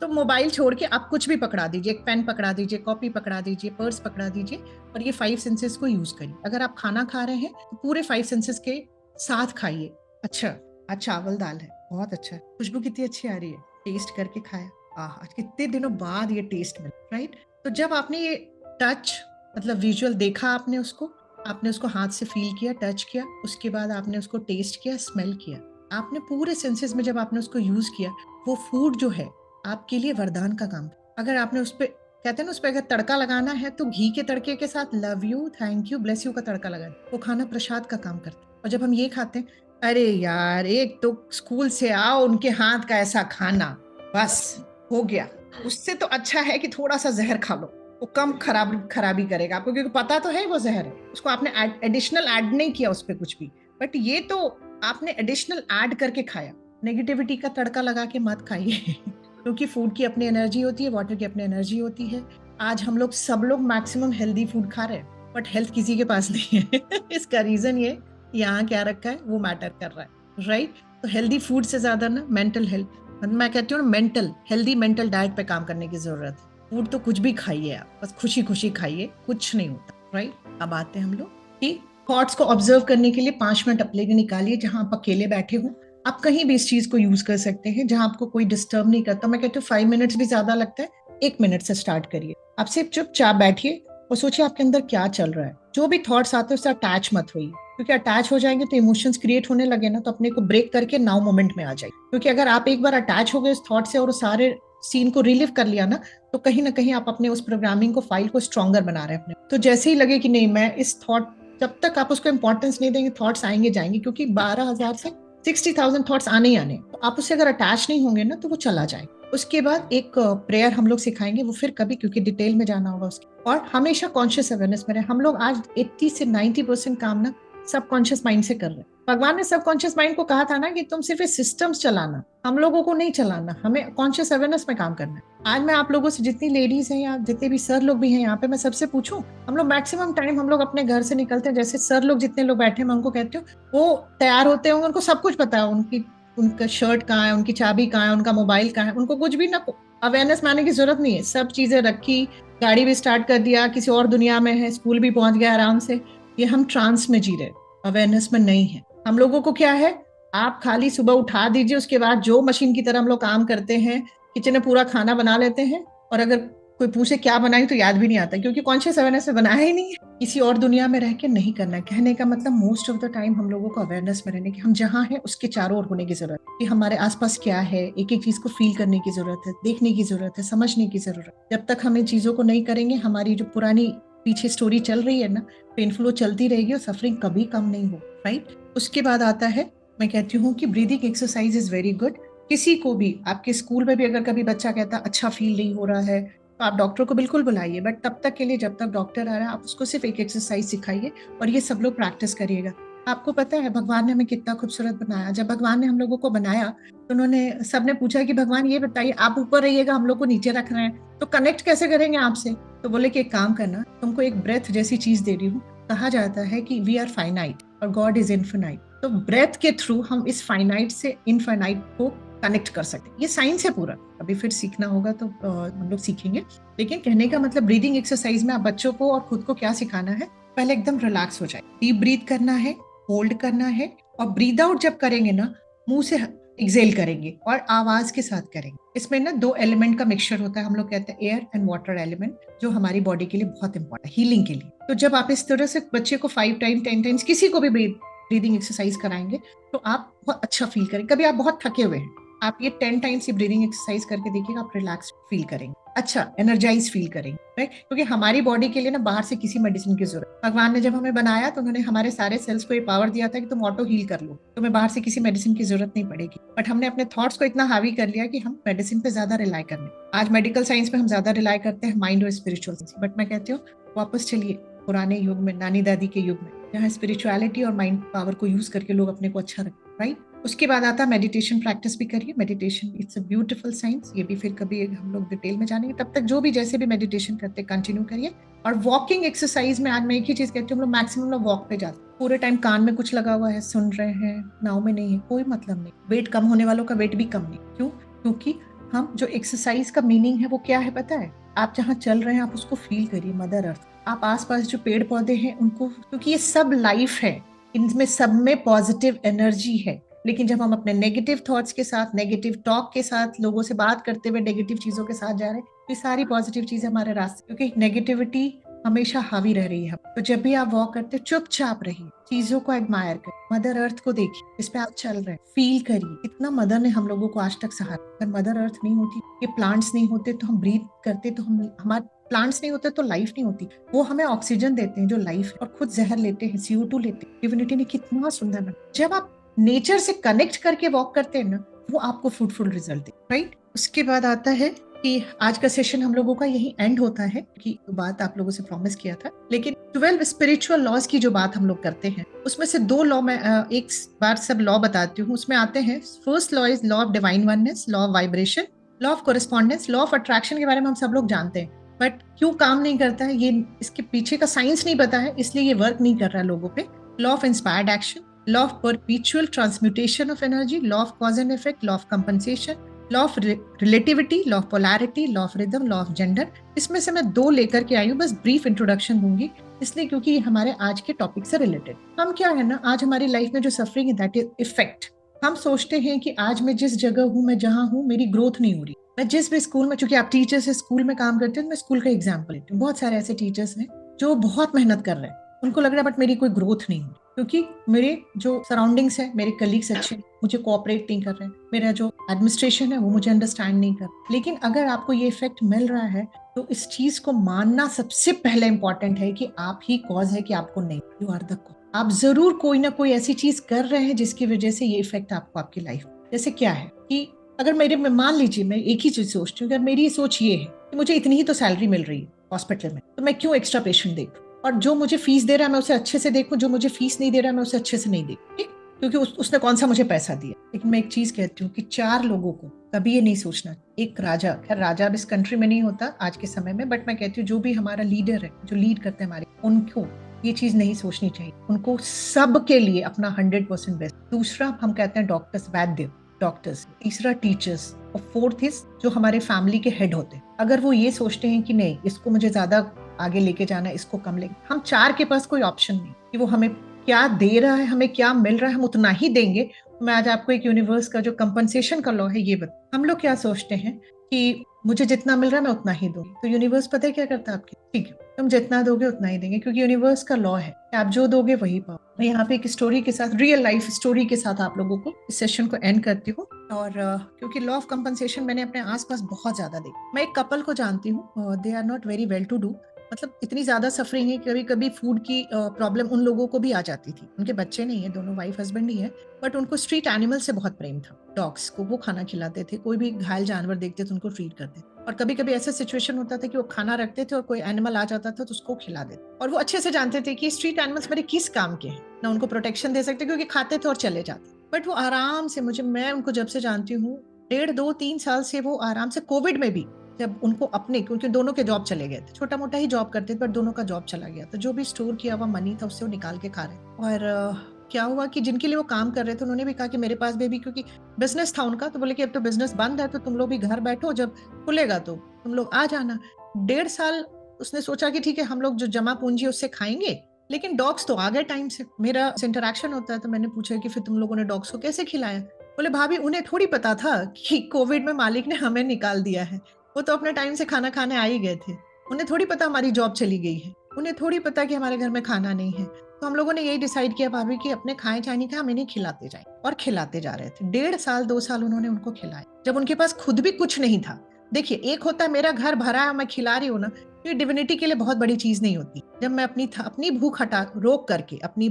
तो मोबाइल छोड़ के आप कुछ भी पकड़ा दीजिए, एक पेन पकड़ा दीजिए, कॉपी पकड़ा दीजिए, पर्स पकड़ा दीजिए, और ये 5 सेंसेस को यूज करिए। अगर आप खाना खा रहे हैं तो पूरे 5 सेंसेस के साथ खाइए। अच्छा आज चावल दाल है, बहुत अच्छा, खुशबू कितनी अच्छी आ रही है, टेस्ट करके खाया, आज कितने दिनों बाद ये टेस्ट मिला, राइट। तो जब आपने ये टच मतलब विजुअल देखा, आपने उसको हाथ से फील किया, टच किया, उसके बाद आपने उसको टेस्ट किया, स्मेल किया, आपने पूरे सेंसेस में जब आपने उसको यूज किया, वो फूड जो है आपके लिए वरदान का काम। अगर आपने उस पर, कहते हैं ना, उस पर अगर तड़का लगाना है तो घी के तड़के के साथ love you, thank you, bless you का तड़का लगाए, वो खाना प्रसाद का काम करता है। और जब हम ये खाते हैं, अरे यार, एक तो स्कूल से आओ, उनके हाथ का ऐसा खाना, बस हो गया। उससे तो अच्छा है कि थोड़ा सा जहर खा लो, वो कम खराबी करेगा आपको, क्योंकि पता तो है वो जहर है, उसको आपने एडिशनल ऐड नहीं किया उस पर कुछ भी। बट ये तो आपने एडिशनल ऐड करके खाया। नेगेटिविटी का तड़का लगा के मत खाइए क्योंकि फूड की अपनी एनर्जी होती है, वाटर की अपनी एनर्जी होती है। आज हम लोग सब लोग मैक्सिमम हेल्दी फूड खा रहे हैं, बट हेल्थ किसी के पास नहीं है इसका रीजन ये, यहाँ क्या रखा है वो मैटर कर रहा है, राइट? तो हेल्दी फूड से ज्यादा ना मेंटल हेल्थ, मैं कहती हूँ मेंटल हेल्दी, मेंटल डाइट पे काम करने की जरूरत है। फूड तो कुछ भी खाइए आप, बस खुशी खुशी खाइए, कुछ नहीं होता, राइट? अब आते हैं हम लोग कि थॉट्स को ऑब्जर्व करने के लिए 5 मिनट अपने लिए निकालिए, जहां आप अकेले बैठे हो। आप कहीं भी इस चीज को यूज कर सकते हैं जहां आपको कोई डिस्टर्ब नहीं करता। मैं कहती हूँ 5 मिनट्स भी ज्यादा लगता है, 1 मिनट से स्टार्ट करिए। आप सिर्फ चुपचाप बैठिए और सोचिए आपके अंदर क्या चल रहा है। जो भी थॉट्स आते हैं उससे अटैच मत होइए, क्योंकि अटैच हो जाएंगे तो इमोशंस क्रिएट होने लगे ना, तो अपने को ब्रेक करके नाउ मोमेंट में आ जाए। क्योंकि अगर आप एक बार अटैच हो गए उस थॉट से और उस सारे सीन को रिलीव कर लिया ना, तो कहीं ना कहीं आप अपने उस प्रोग्रामिंग को, फाइल को स्ट्रॉन्गर बना रहे हैं अपने। तो जैसे ही लगे कि नहीं, मैं इस थॉट, जब तक आप उसको इंपॉर्टेंस नहीं देंगे, थॉट्स आएंगे जाएंगे, क्योंकि 12,000 से 60,000 थॉट्स आने ही आने। तो आप उससे अगर अटैच नहीं होंगे ना, तो वो चला जाए। उसके बाद एक प्रेयर हम लोग सिखाएंगे, वो फिर कभी, क्योंकि डिटेल में जाना होगा उसके। और हमेशा कॉन्शियस अवेयरनेस में रहे। हम लोग आज 80 से 90% काम ना सबकॉन्शियस माइंड से कर रहे हैं। भगवान ने सबकॉन्शियस माइंड को कहा था ना कि तुम सिर्फ सिस्टम्स चलाना, हम लोगों को नहीं चलाना, हमें कॉन्शियस अवेयरनेस में काम करना है। आज मैं आप लोगों से, जितनी लेडीज हैं या जितने भी सर लोग भी हैं यहाँ पे, मैं सबसे पूछूं, हम लोग मैक्सिमम टाइम हम लोग अपने घर से निकलते हैं, जैसे सर लोग जितने लोग बैठे हैं मैं उनको कहती हूँ, वो तैयार होते होंगे, उनको सब कुछ पता है, उनकी, उनका शर्ट कहाँ है, उनकी चाबी कहाँ है, उनका मोबाइल कहाँ है, उनको कुछ भी ना अवेयरनेस मानने की जरूरत नहीं है। सब चीजें रखी, गाड़ी भी स्टार्ट कर दिया, किसी और दुनिया में है, स्कूल भी पहुंच गया आराम से। ये हम ट्रांस में जी रहे, अवेयरनेस में नहीं है। हम लोगों को क्या है, आप खाली सुबह उठा दीजिए, उसके बाद जो मशीन की तरह हम लोग काम करते हैं, किचन में पूरा खाना बना लेते हैं, और अगर कोई पूछे क्या बनाई तो याद भी नहीं आता, क्योंकि कॉन्शियस अवेयरनेस से बनाया ही नहीं है। किसी और दुनिया में रह के नहीं करना है। कहने का मतलब मोस्ट ऑफ द टाइम हम लोगों को अवेयरनेस में रहने की, हम जहाँ हैं उसके चारों ओर होने की जरूरत है, कि हमारे आसपास क्या है, एक एक चीज को फील करने की जरूरत है, देखने की जरूरत है, समझने की जरूरत है। जब तक हम इन चीजों को नहीं करेंगे, हमारी जो पुरानी पीछे स्टोरी चल रही है ना, पेनफुल, वो चलती रहेगी और सफरिंग कभी कम नहीं हो, राइट? उसके बाद आता है, मैं कहती हूँ कि breathing exercise is very good. किसी को भी, आपके स्कूल में भी अगर कभी बच्चा कहता अच्छा फील नहीं हो रहा है, तो आप डॉक्टर को बिल्कुल बुलाइए, बट तब तक के लिए, जब तक डॉक्टर आ रहा है, आप उसको सिर्फ एक एक्सरसाइज सिखाइए, और ये सब लोग प्रैक्टिस करिएगा। आपको पता है भगवान ने हमें कितना खूबसूरत बनाया। जब भगवान ने हम लोगों को बनाया तो उन्होंने, सबने पूछा कि भगवान ये बताइए, आप ऊपर रहिएगा, हम लोग को नीचे रख रहे हैं, तो कनेक्ट कैसे करेंगे आपसे? तो बोले कि एक काम करना, तुमको एक ब्रेथ जैसी चीज दे रही हूँ। कहा जाता है कि वी आर फाइनाइट और गॉड इज इनफिनाइट, तो ब्रेथ के थ्रू हम इस फाइनाइट से इनफाइनाइट को कनेक्ट कर सकते हैं। ये साइंस है पूरा, अभी फिर सीखना होगा तो हम लोग सीखेंगे। लेकिन कहने का मतलब, ब्रीदिंग एक्सरसाइज में आप बच्चों को और खुद को क्या सिखाना है, पहले एकदम रिलैक्स हो जाए, डीप ब्रीथ करना है, होल्ड करना है, और ब्रीद आउट जब करेंगे ना, मुंह से एक्सेल करेंगे और आवाज के साथ करेंगे। इसमें ना 2 एलिमेंट का मिक्सचर होता है, हम लोग कहते हैं एयर एंड वाटर एलिमेंट, जो हमारी बॉडी के लिए बहुत इंपॉर्टेंट है, हीलिंग के लिए। तो जब आप इस तरह से बच्चे को 5 टाइम 10 टाइम्स किसी को भी ब्रीदिंग एक्सरसाइज कराएंगे, तो आप बहुत अच्छा फील करेंगे। कभी आप बहुत थके हुए हैं, आप ये 10 टाइम्स ये ब्रीदिंग एक्सरसाइज करके देखिएगा, आप रिलैक्स फील करेंगे, अच्छा एनर्जाइज फील करेंगे, राइट? क्योंकि हमारी बॉडी के लिए ना बाहर से किसी मेडिसिन की जरूरत, भगवान ने जब हमें बनाया तो उन्होंने हमारे सारे सेल्स को ये पावर दिया था कि तुम ऑटो हील कर लो, तुम्हें बाहर से किसी मेडिसिन की जरूरत नहीं पड़ेगी। बट हमने अपने थॉट्स को इतना हावी कर लिया कि हम मेडिसिन पे ज्यादा रिलाई करने, आज मेडिकल साइंस पे हम ज्यादा रिलाई करते हैं, माइंड और स्पिरिचुअल साइंस। बट मैं कहती हूँ वापस चलिए पुराने युग में, नानी दादी के युग में, जहाँ स्पिरिचुअलिटी और माइंड पावर को यूज करके लोग अपने को अच्छा रखते, राइट? उसके बाद आता है मेडिटेशन, प्रैक्टिस भी करिए। Meditation it's a beautiful science, ये भी फिर कभी हम लोग डिटेल में जानेंगे। तब तक जो भी जैसे भी मेडिटेशन करते कंटिन्यू करिए। और वॉकिंग एक्सरसाइज में आज मैं एक ही चीज कहती हूँ, हम लोग मैक्सिमम लोग वॉक पे जाते हैं, पूरे टाइम कान में कुछ लगा हुआ है, सुन रहे हैं, नाव में नहीं है, कोई मतलब नहीं। वेट कम होने वालों का वेट भी कम नहीं, क्यों? क्योंकि हम जो एक्सरसाइज का मीनिंग है वो क्या है पता है? आप जहाँ चल रहे हैं आप उसको फील करिए, मदर अर्थ, आप आसपास जो पेड़ पौधे हैं उनको, क्योंकि ये सब लाइफ है, इनमें सब में पॉजिटिव एनर्जी है। लेकिन जब हम अपने नेगेटिव थॉट्स के साथ, नेगेटिव टॉक के साथ, लोगों से बात करते हुए नेगेटिव चीजों के साथ जा रहे हैं, तो ये सारी पॉजिटिव चीजें हमारे रास्ते, क्योंकि नेगेटिविटी हमेशा हावी रह रही है। तो जब भी आप वॉक करते चुपचाप रहिए, चीजों को एडमायर करिए, मदर अर्थ को देखिए, इस पे आप चल रहे हैं, फील करिए कितना मदर ने हम लोगों को आज तक सहारा। अगर मदर अर्थ नहीं होती, ये प्लांट्स नहीं होते तो हम ब्रीथ करते, तो हम हमारे प्लांट्स नहीं होते तो लाइफ नहीं होती। वो हमें ऑक्सीजन देते हैं जो लाइफ है, और खुद जहर लेते हैं, CO2 लेते हैं। डिविनिटी ने कितना सुंदर बना। जब आप नेचर से कनेक्ट करके वॉक करते हैं ना, वो आपको फ्रूटफुल रिजल्ट दे, राइट। उसके बाद आता है कि आज का सेशन हम लोगों का यही एंड होता है, कि बात आप लोगों से प्रॉमिस किया था। लेकिन 12 स्पिरिचुअल लॉज की जो बात हम लोग करते हैं, उसमें से 2 लॉ मैं एक बार सब लॉ बताती हूँ। उसमें आते हैं, first law is law of divine oneness, law of vibration, law of correspondents. Law of attraction के बारे में हम सब लोग जानते हैं, बट क्यों काम नहीं करता है, ये इसके पीछे का साइंस नहीं पता है, इसलिए ये वर्क नहीं कर रहा है लोगों पे। Law of inspired action, law of परपीचुअल transmutation of energy, law of cause and effect, law of compensation, law of relativity, law of polarity, law of rhythm, law of gender. इसमें से मैं 2 लेकर के आई हूँ, बस ब्रीफ इंट्रोडक्शन दूंगी, इसलिए क्योंकि ये हमारे आज के टॉपिक से रिलेटेड। हम क्या है ना, आज हमारी लाइफ में जो सफरिंग है दैट इज इफेक्ट। हम सोचते हैं कि आज मैं जिस जगह हूँ, मैं जहाँ हूँ, मेरी ग्रोथ नहीं हो रही। मैं जिस भी स्कूल में, चूंकि आप टीचर से स्कूल में काम करते हैं, मैं स्कूल का एग्जाम्पल लेती हूँ। बहुत सारे ऐसे टीचर्स हैं जो बहुत मेहनत कर रहे हैं, उनको लग रहा है बट मेरी कोई ग्रोथ नहीं हो, क्योंकि मेरे जो सराउंडिंग्स है, मेरे कलीग्स अच्छे मुझे कोऑपरेट नहीं कर रहे हैं, मेरा जो एडमिनिस्ट्रेशन है वो मुझे अंडरस्टैंड नहीं कर। लेकिन अगर आपको ये इफेक्ट मिल रहा है, तो इस चीज को मानना सबसे पहले इंपॉर्टेंट है कि आप ही कॉज है, कि आपको नहीं, यू आर द कॉज। आप जरूर कोई ना कोई ऐसी चीज कर रहे हैं जिसकी वजह से ये इफेक्ट आपको आपकी लाइफ। जैसे क्या है कि अगर मेरे में, मान लीजिए मैं एक ही चीज सोचती हूँ, अगर मेरी सोच ये है कि मुझे इतनी ही तो सैलरी मिल रही है हॉस्पिटल में, तो मैं क्यों एक्स्ट्रा पेशेंट देखूं, और जो मुझे फीस दे रहा है मैं उसे अच्छे से देखूं, जो मुझे फीस नहीं दे रहा है मैं उसे अच्छे से नहीं देखूं, ठीक, क्योंकि उसने कौन सा मुझे पैसा दिया। लेकिन मैं एक चीज कहती हूँ कि 4 लोगों को कभी ये नहीं सोचना। एक राजा, खैर राजा अब इस कंट्री में नहीं होता आज के समय में, बट मैं कहती हूँ जो भी हमारा लीडर है, जो लीड करते हैं हमारे, उनको ये चीज नहीं सोचनी चाहिए। उनको सबके लिए अपना 100% बेस्ट। दूसरा हम कहते हैं डॉक्टर्स, वैद्य डॉक्टर्स। तीसरा टीचर्स, और फोर्थ इज जो हमारे फैमिली के हेड होते हैं। अगर वो ये सोचते हैं कि नहीं, इसको मुझे ज्यादा आगे लेके जाना है, इसको कम लेके, हम 4 के पास कोई ऑप्शन नहीं कि वो हमें क्या दे रहा है, हमें क्या मिल रहा है, हम उतना ही देंगे। मैं आज आपको एक यूनिवर्स का जो कंपनसेशन का लॉ है ये बता। हम लोग क्या सोचते हैं कि मुझे जितना मिल रहा है मैं उतना ही दूंगी, तो यूनिवर्स पता है क्या करता है आपकी, ठीक है तुम जितना दोगे उतना ही देंगे, क्योंकि यूनिवर्स का लॉ है कि आप जो दोगे वही पाओ। मैं यहाँ पे एक स्टोरी के साथ, रियल लाइफ स्टोरी के साथ आप लोगों को इस सेशन को एंड करती हूँ। और क्योंकि लॉ ऑफ कंपनसेशन मैंने अपने आसपास बहुत ज्यादा देखा। मैं एक कपल को जानती हूँ, they are not very well to do, मतलब इतनी ज्यादा सफरिंग है, कभी कभी फूड की प्रॉब्लम उन लोगों को भी आ जाती थी। उनके बच्चे नहीं है, दोनों वाइफ हस्बैंड ही है, बट उनको स्ट्रीट एनिमल से बहुत प्रेम था। डॉग्स को वो खाना खिलाते थे, कोई भी घायल जानवर देखते थे उनको ट्रीट करते थे। और कभी कभी ऐसा सिचुएशन होता था कि वो खाना रखते थे और कोई एनिमल आ जाता था तो उसको खिला देते, और वो अच्छे से जानते थे कि स्ट्रीट एनिमल्स मेरे किस काम के हैं, ना उनको प्रोटेक्शन दे सकते क्योंकि खाते थे और चले जाते। बट वो आराम से, मैं उनको जब से जानती हूँ, 1.5-2-3 साल से वो आराम से, कोविड में भी जब उनको अपने, क्योंकि दोनों के जॉब चले गए थे, छोटा मोटा ही जॉब करते थे, पर दोनों का जॉब चला गया, तो जो भी स्टोर किया हुआ मनी था उससे वो निकाल के खा रहे। और क्या हुआ कि जिनके लिए वो काम कर रहे थे उन्होंने भी कहा कि मेरे पास भी क्योंकि बिजनेस था उनका, तो बोले कि अब तो बिजनेस बंद है, तो तुम लोग भी घर बैठो, जब खुलेगा तो तुम लोग आ जाना। 1.5 साल उसने सोचा कि ठीक है हम लोग जो जमा पूंजी उससे खाएंगे, लेकिन डॉग्स तो आ गए टाइम से। मेरा इंटरेक्शन होता है तो मैंने पूछा कि फिर तुम लोगों ने डॉग्स को कैसे खिलाया। बोले भाभी उन्हें थोड़ी पता था कि कोविड में मालिक ने हमें निकाल दिया है, वो तो अपने टाइम से खाना खाने आ ही गए थे। उन्हें थोड़ी पता हमारी जॉब चली गई है, उन्हें थोड़ी पता कि हमारे घर में खाना नहीं है। तो हम लोगों ने यही डिसाइड किया भाभी कि अपने खाए चाहे नहीं खाए हम इन्हें खिलाते जाए, और खिलाते जा रहे थे। 1.5 साल 2 साल उन्होंने उनको खिलाया, जब उनके पास खुद भी कुछ नहीं था। देखिए, एक होता है मेरा घर भरा है मैं खिला रही हूँ ना, ये डिविनिटी के लिए बहुत बड़ी चीज नहीं होती। जब मैं अपनी भूख हटा रोक करके, अपनी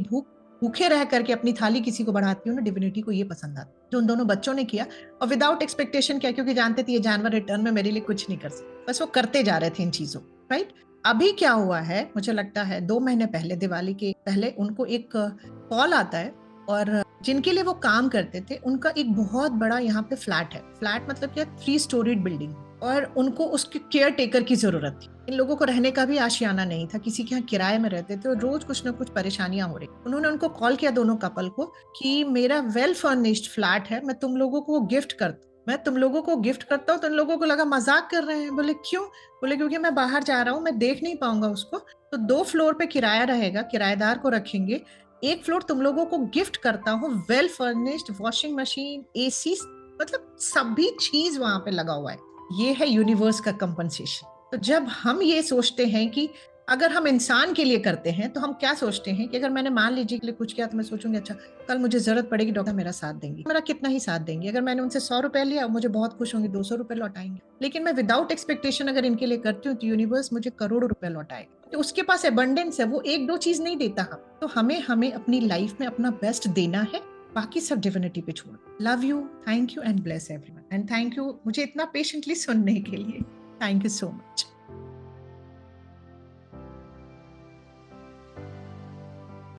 भूखे रह करके अपनी थाली किसी को बढ़ाती हूँ ना, डिविनिटी को ये पसंद आता है। जो उन दोनों बच्चों ने किया, और विदाउट एक्सपेक्टेशन किया, क्योंकि जानते थे ये जानवर रिटर्न में मेरे लिए कुछ नहीं कर सकते, बस वो करते जा रहे थे इन चीजों, राइट। अभी क्या हुआ है, मुझे लगता है 2 महीने पहले, दिवाली के पहले, उनको एक कॉल आता है, और जिनके लिए वो काम करते थे उनका एक बहुत बड़ा यहाँ पे फ्लैट है। फ्लैट मतलब क्या, 3 स्टोरीड बिल्डिंग, और उनको उसके केयर टेकर की जरूरत थी। इन लोगों को रहने का भी आशियाना नहीं था, किसी के यहाँ किराए में रहते थे और रोज कुछ ना कुछ परेशानियां हो रही। उन्होंने उनको कॉल किया, दोनों कपल को, कि मेरा वेल फर्निश्ड फ्लैट है, मैं तुम लोगों को गिफ्ट करता हूँ। तो इन लोगों को लगा मजाक कर रहे हैं। बोले क्यों? बोले क्योंकि मैं बाहर जा रहा हूँ, मैं देख नहीं पाऊंगा उसको, तो 2 फ्लोर पे किराया रहेगा, किराएदार को रखेंगे, 1 फ्लोर तुम लोगों को गिफ्ट करता हूँ, well furnished, washing machine, AC, मतलब सभी चीज वहां पे लगा हुआ है। ये है यूनिवर्स का कंपनसेशन। तो जब हम ये सोचते हैं कि अगर हम इंसान के लिए करते हैं तो हम क्या सोचते हैं कि अगर मैंने मान लीजिए के लिए कुछ किया तो मैं सोचूंगी अच्छा कल मुझे जरूरत पड़ेगी, डॉक्टर मेरा साथ देंगे, मेरा कितना ही साथ देंगे। अगर मैंने उनसे 100 रुपए लिया मुझे बहुत खुश होंगे, 200 रुपए लौटाएंगे। लेकिन मैं विदाउट एक्सपेक्टेशन अगर इनके लिए करती हूँ तो यूनिवर्स मुझे करोड़ों रुपए लौटाएगा। तो उसके पास एबंडेंस है, वो एक दो चीज नहीं देता। हम तो हमें हमें अपनी लाइफ में अपना बेस्ट देना है, बाकी सब डिविनिटी पे छोड़। Love you, thank you and bless everyone, and thank you मुझे इतना पेशेंटली सुनने के लिए। Thank you so much.